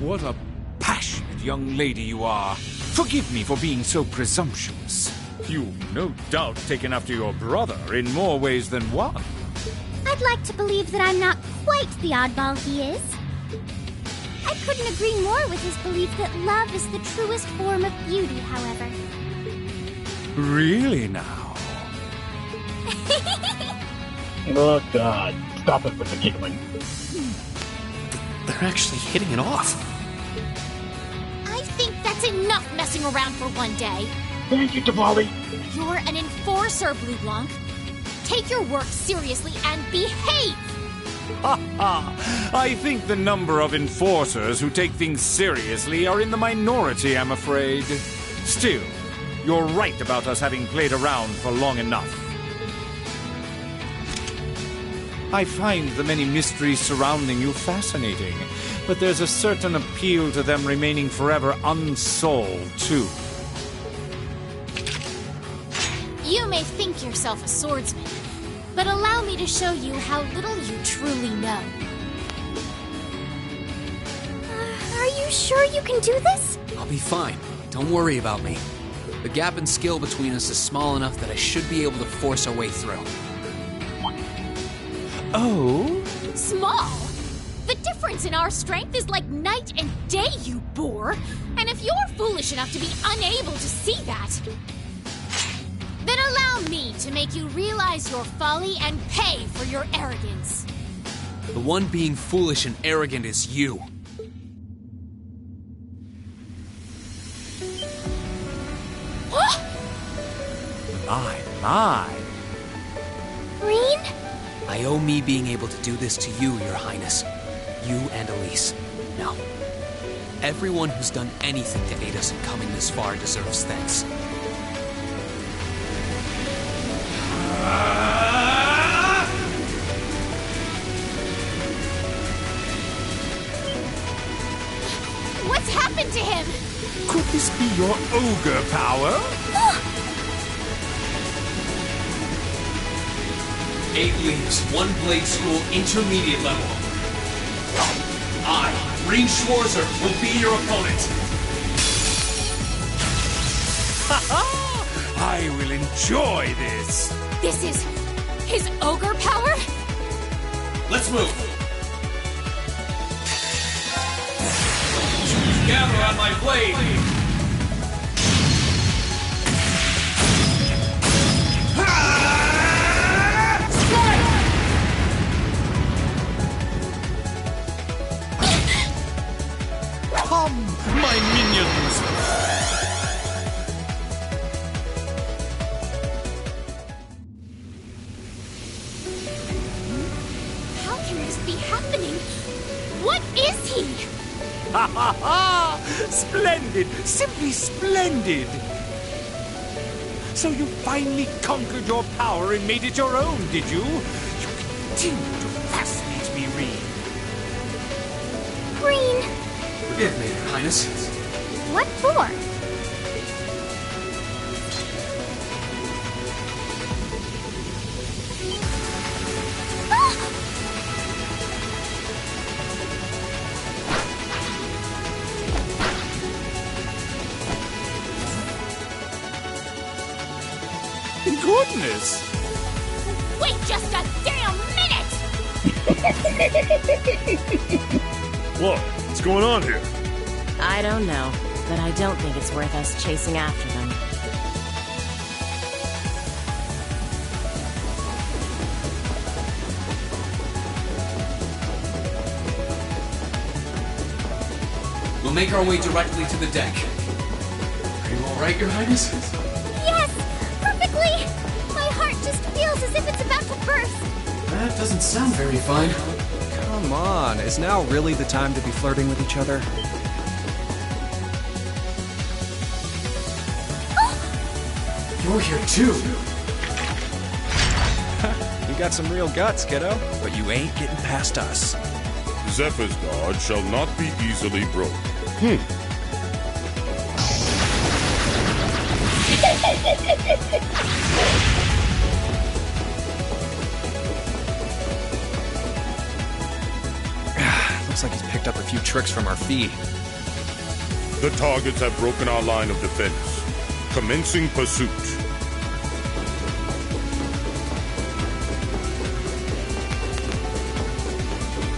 What a passionate young lady you are. Forgive me for being so presumptuous. You've no doubt taken after your brother in more ways than one. I'd like to believe that I'm not quite the oddball he is. I couldn't agree more with his belief that love is the truest form of beauty, however. Really now? Oh, God. Stop it with the giggling. They're actually hitting it off. I think that's enough messing around for one day. Thank you, Duvalie. You're an enforcer, Blue Blanc. Take your work seriously and behave! Ha ha! I think the number of enforcers who take things seriously are in the minority, I'm afraid. Still, you're right about us having played around for long enough. I find the many mysteries surrounding you fascinating, but there's a certain appeal to them remaining forever unsolved, too. You may think yourself a swordsman, but allow me to show you how little you truly know. Are you sure you can do this? I'll be fine. Don't worry about me. The gap in skill between us is small enough that I should be able to force our way through. Oh? Small? The difference in our strength is like night and day, you boor! And if you're foolish enough to be unable to see that, then allow me to make you realize your folly and pay for your arrogance. The one being foolish and arrogant is you. My. Green? I owe me being able to do this to you, Your Highness. You and Elise. Now, Everyone who's done anything to aid us in coming this far deserves thanks. What's happened to him? Could this be your ogre power? 8 leagues, 1 blade school, intermediate level. I, Reem Schwarzer, will be your opponent. I will enjoy this. This is his ogre power? Let's move. Gather on my blade. Come, my minions! How can this be happening? What is he? Ha ha ha! Splendid! Simply splendid! So you finally conquered your power and made it your own, did you? You continue to fascinate me, Reem. Green! Forgive me, Your Highness. What for? Goodness! Wait just a damn minute! Look, what's going on here? I don't know, but I don't think it's worth us chasing after them. We'll make our way directly to the deck. Are you all right, Your Highness? Yes! Perfectly! My heart just feels as if it's about to burst. That doesn't sound very fine. Come on, is now really the time to be flirting with each other? You're here too. You got some real guts, kiddo, but you ain't getting past us. Zephyr's guard shall not be easily broken. Looks like he's picked up a few tricks from our feed. The targets have broken our line of defense. Commencing pursuit.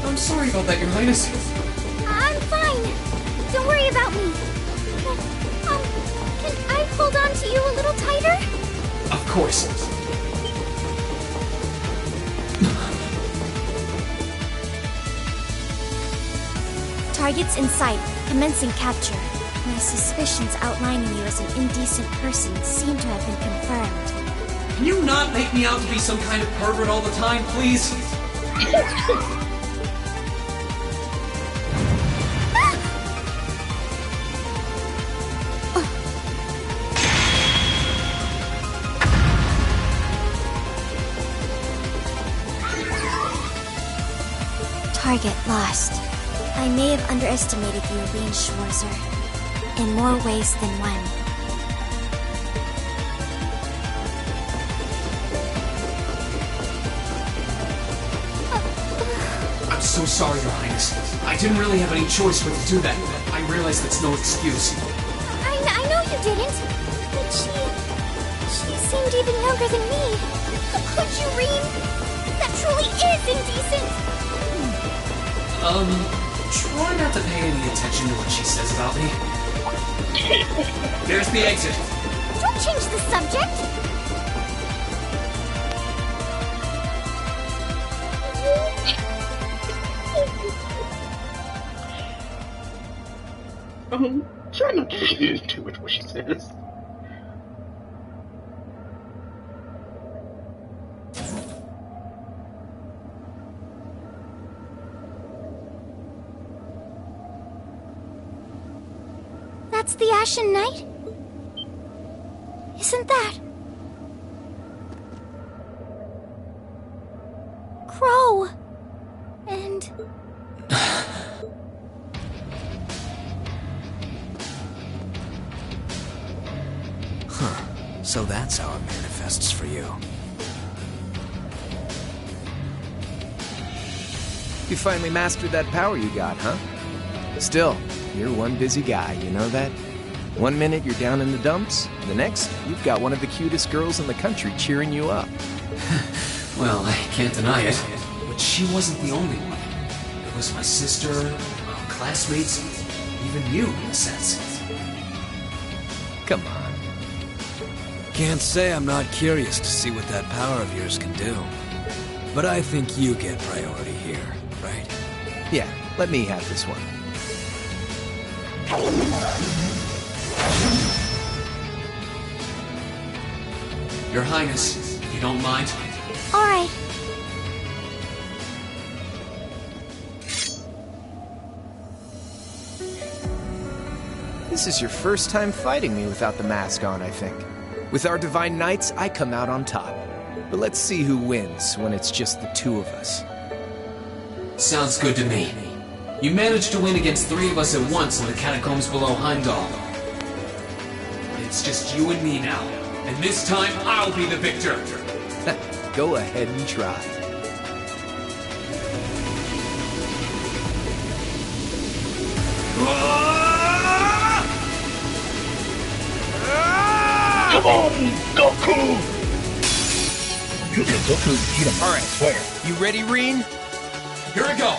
I'm sorry about that, Your Highness. I'm fine. Don't worry about me. Can I hold on to you a little tighter? Of course. Targets in sight, commencing capture. My suspicions outlining you as an indecent person seem to have been confirmed. Can you not make me out to be some kind of pervert all the time, please? Target lost. I may have underestimated you, Reem Schwarzer. In more ways than one. I'm so sorry, Your Highness. I didn't really have any choice but to do that. I realize that's no excuse. I know you didn't, but she seemed even younger than me. Could you, Reem? That truly is indecent. Try not to pay any attention to what she says about me. There's the exit. Don't change the subject. Try not to use too much what she says. That's the Ashen Knight? Isn't that... Crow? And... Huh. So that's how it manifests for you. You finally mastered that power you got, huh? Still, you're one busy guy, you know that? One minute you're down in the dumps, the next, you've got one of the cutest girls in the country cheering you up. Well, I can't deny it, but she wasn't the only one. It was my sister, our classmates, even you, in a sense. Come on. Can't say I'm not curious to see what that power of yours can do. But I think you get priority here, right? Yeah, let me have this one. Your Highness, if you don't mind. Alright. This is your first time fighting me without the mask on, I think. With our Divine Knights, I come out on top. But let's see who wins when it's just the two of us. Sounds good to me. You managed to win against 3 of us at once in the catacombs below Heimdall. It's just you and me now. And this time, I'll be the victor. Go ahead and try. Come on, Goku! Goku, all right, you ready, Reen? Here we go.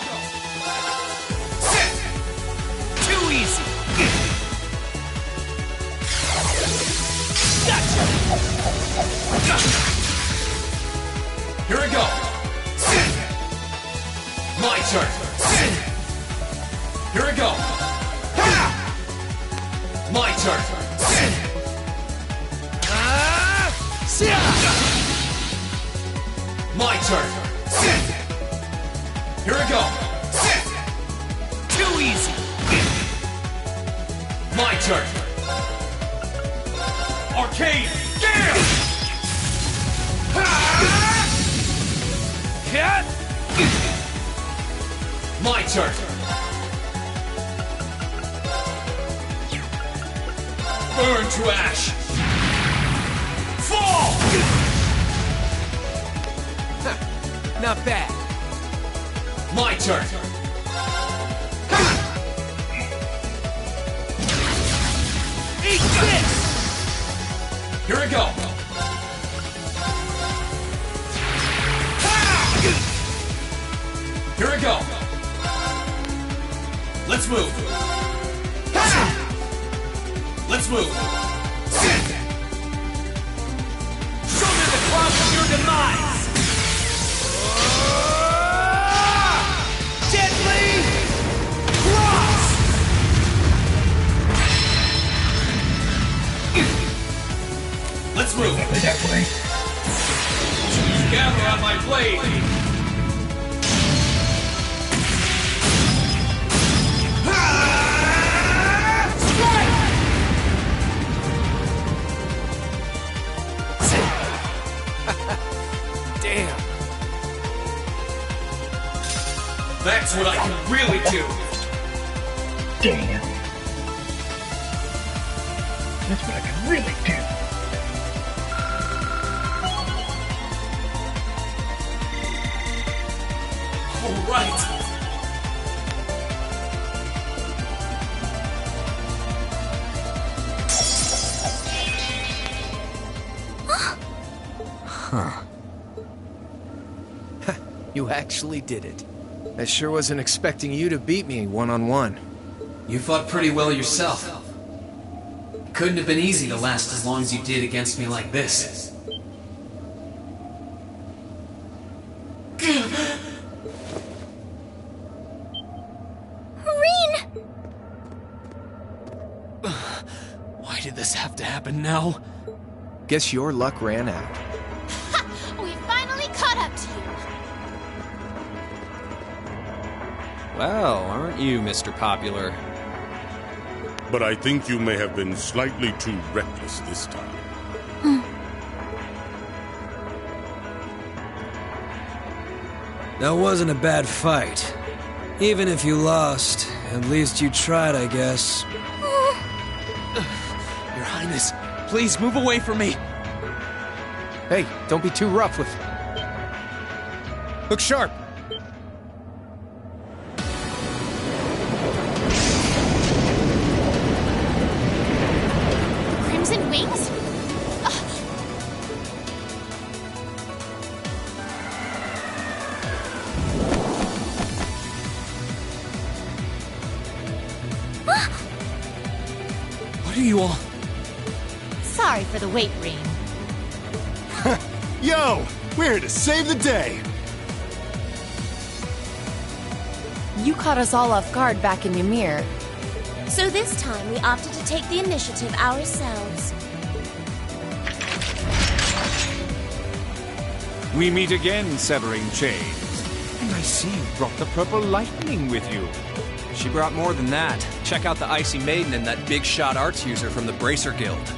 Too easy. Gotcha. Here we go. My turn. Here we go. My turn. My turn. Here we go. Too easy. My turn. Arcade Gale. My turn. Burn to ash. Fall. Not bad. My turn. Eat this. Here we go. Here we go. Let's move. Let's move. Summon the cross of your demise. Deadly cross. Let's move. That way. Gather on my blade. Damn. That's what I can really do. Damn. That's what I can really do. All right. Huh. You actually did it. I sure wasn't expecting you to beat me one-on-one. You fought pretty well yourself. It couldn't have been easy to last as long as you did against me like this. Reen! Why did this have to happen now? Guess your luck ran out. We finally caught up to you. Well, aren't you, Mr. Popular? but I think you may have been slightly too reckless this time. That wasn't a bad fight. Even if you lost, at least you tried, I guess. Your Highness, please move away from me. Hey, don't be too rough with... Look sharp! Crimson Wings? What are you all... Sorry for the wait, Rean. Yo! We're here to save the day! You caught us all off guard back in Ymir. So this time, we opted to take the initiative ourselves. We meet again, Severing Chains. And I see you brought the Purple Lightning with you. She brought more than that. Check out the Icy Maiden and that big shot arts user from the Bracer Guild.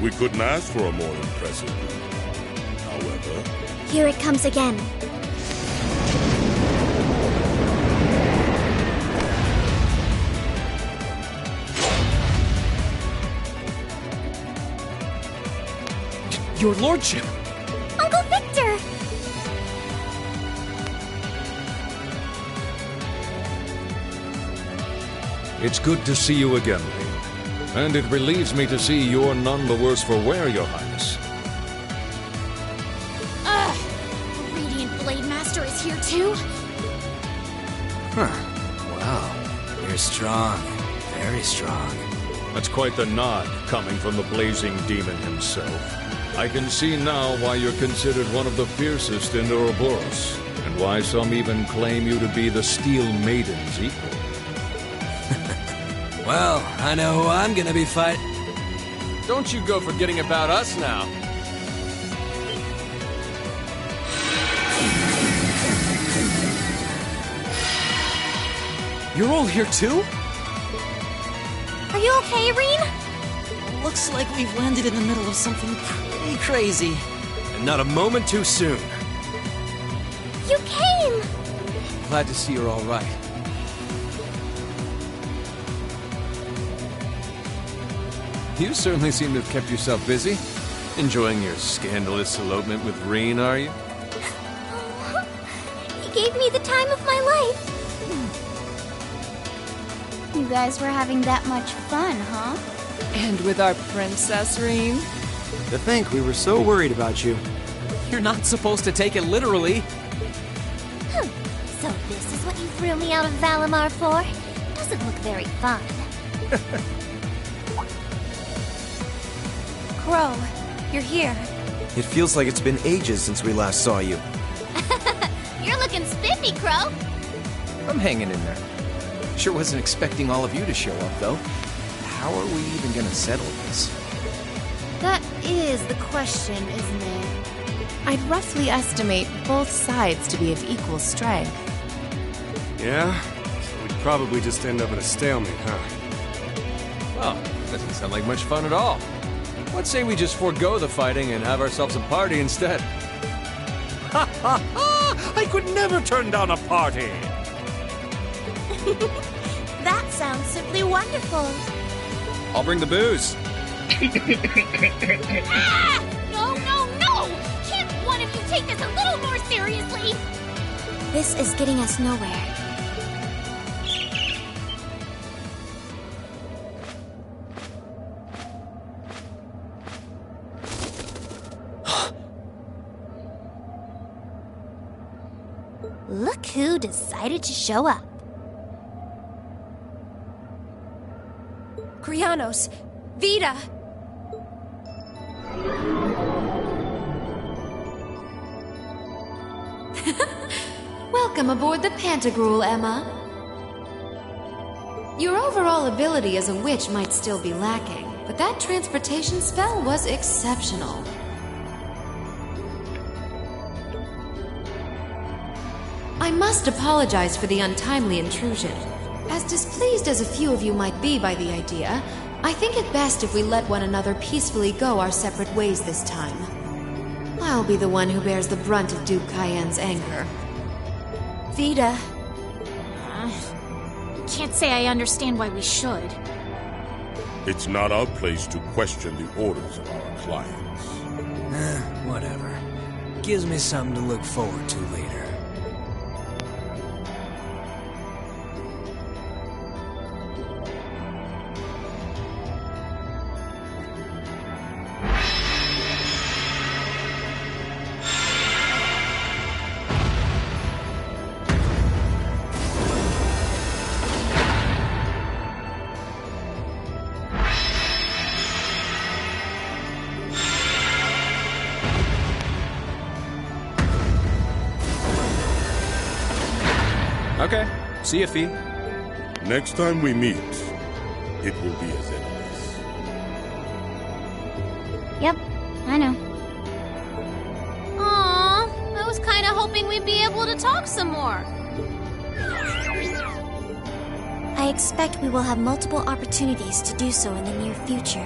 We couldn't ask for a more impressive group. However... Here it comes again. Your lordship! Uncle Victor! It's good to see you again, Rean. And it relieves me to see you're none the worse for wear, Your Highness. Ugh! The Radiant Blade Master is here too? Huh. Wow. You're strong. Very strong. That's quite the nod, coming from the blazing demon himself. I can see now why you're considered one of the fiercest in Ouroboros, and why some even claim you to be the Steel Maiden's equal. Well, I know who I'm gonna be fighting. Don't you go forgetting about us now. You're all here too? Are you okay, Rean? Looks like we've landed in the middle of something pretty crazy. And not a moment too soon. You came! Glad to see you're all right. You certainly seem to have kept yourself busy. Enjoying your scandalous elopement with Rean, are you? He gave me the time of my life. You guys were having that much fun, huh? And with our princess, Rean? To think we were so worried about you. You're not supposed to take it literally. So this is what you threw me out of Valimar for? Doesn't look very fun. Crow, you're here. It feels like it's been ages since we last saw you. You're looking spiffy, Crow. I'm hanging in there. Sure wasn't expecting all of you to show up, though. How are we even gonna settle this? That is the question, isn't it? I'd roughly estimate both sides to be of equal strength. Yeah? So we'd probably just end up at a stalemate, huh? Well, doesn't sound like much fun at all. Let's say we just forego the fighting and have ourselves a party instead. Ha ha ha! I could never turn down a party! That sounds simply wonderful. I'll bring the booze. Ah! No! Can't one of you take this a little more seriously? This is getting us nowhere. Look who decided to show up. Krianos! Vita! Welcome aboard the Pantagruel, Emma. Your overall ability as a witch might still be lacking, but that transportation spell was exceptional. I must apologize for the untimely intrusion. As displeased as a few of you might be by the idea, I think it best if we let one another peacefully go our separate ways this time. I'll be the one who bears the brunt of Duke Cayenne's anger. Vida. Can't say I understand why we should. It's not our place to question the orders of our clients. Whatever. Gives me something to look forward to later. Okay. See ya, Fee. Next time we meet, it will be as enemies. Yep, I know. Aww, I was kinda hoping we'd be able to talk some more. I expect we will have multiple opportunities to do so in the near future.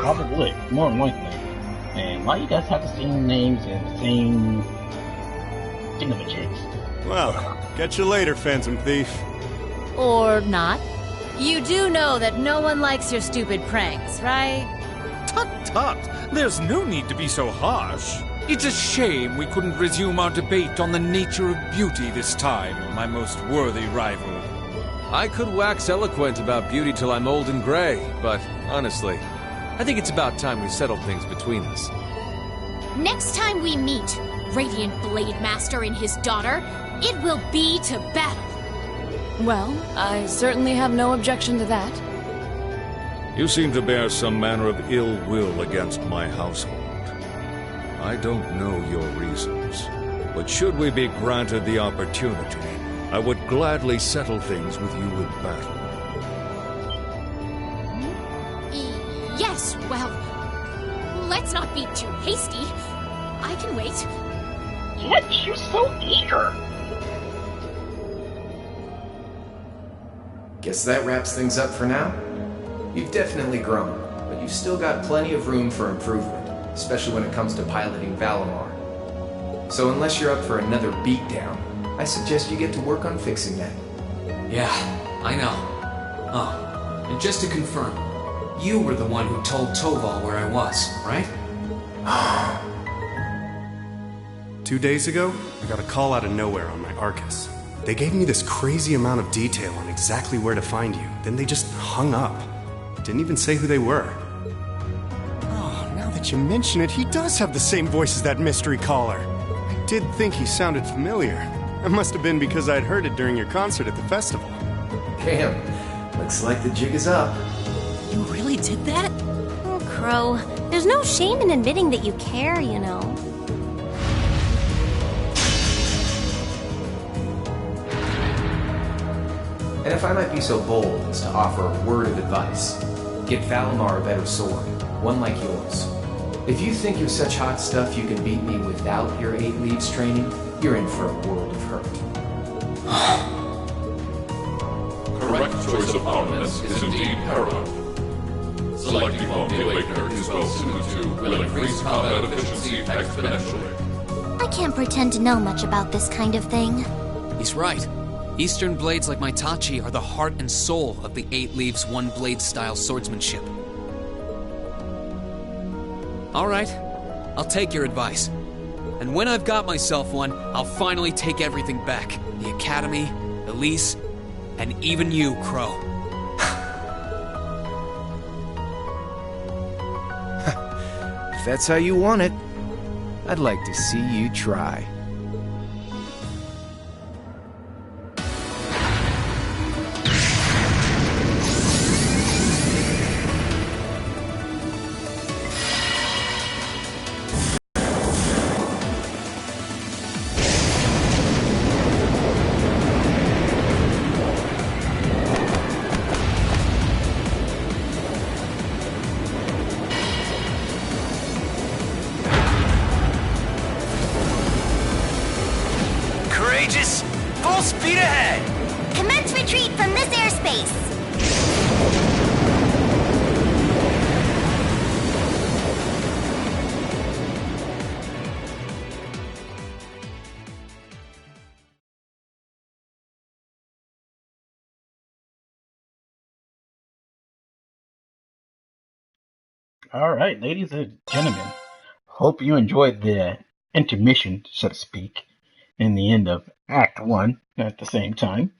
Probably, more than likely. And why you guys have the same names and the same thingamajigs? Well, catch you later, Phantom Thief. Or not. You do know that no one likes your stupid pranks, right? Tut tut! There's no need to be so harsh. It's a shame we couldn't resume our debate on the nature of beauty this time, my most worthy rival. I could wax eloquent about beauty till I'm old and gray, but honestly, I think it's about time we settled things between us. Next time we meet, Radiant Blade Master and his daughter, it will be to battle. Well, I certainly have no objection to that. You seem to bear some manner of ill will against my household. I don't know your reasons, but should we be granted the opportunity, I would gladly settle things with you in battle. Yes, well, let's not be too hasty. I can wait. Yet you're so eager. Guess that wraps things up for now. You've definitely grown, but you've still got plenty of room for improvement, especially when it comes to piloting Valimar. So unless you're up for another beatdown, I suggest you get to work on fixing that. Yeah, I know. Oh, and just to confirm, you were the one who told Toval where I was, right? 2 days ago, I got a call out of nowhere on my Arcus. They gave me this crazy amount of detail on exactly where to find you, then they just hung up. Didn't even say who they were. Oh, now that you mention it, he does have the same voice as that mystery caller. I did think he sounded familiar. It must have been because I'd heard it during your concert at the festival. Damn, looks like the jig is up. You really did that? Oh, Crow, there's no shame in admitting that you care, you know. And if I might be so bold as to offer a word of advice, get Valimar a better sword, one like yours. If you think you're such hot stuff you can beat me without your 8 leaves training, you're in for a world of hurt. Correct choice of armaments is indeed paramount. Selecting one Awakener who's well suited to will increase combat efficiency exponentially. I can't pretend to know much about this kind of thing. He's right. Eastern blades like my Tachi are the heart and soul of the 8 Leaves 1 Blade style swordsmanship. Alright, I'll take your advice. And when I've got myself one, I'll finally take everything back. The Academy, Elise, and even you, Crow. If that's how you want it, I'd like to see you try. Full speed ahead! Commence retreat from this airspace! Alright, ladies and gentlemen, hope you enjoyed the intermission, so to speak, in the end of Act 1 at the same time.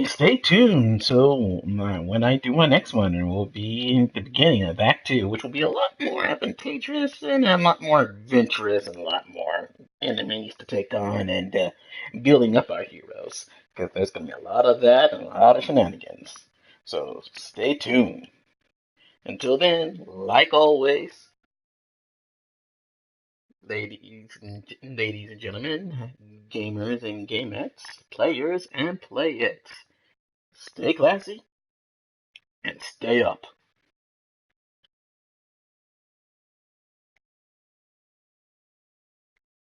Stay tuned, so when I do my next one, it will be at the beginning of Act 2, which will be a lot more advantageous and a lot more adventurous and a lot more enemies to take on and building up our heroes, because there's going to be a lot of that and a lot of shenanigans. So stay tuned. Until then, like always, ladies and gentlemen, gamers and gamettes, players and playettes, stay classy and stay up.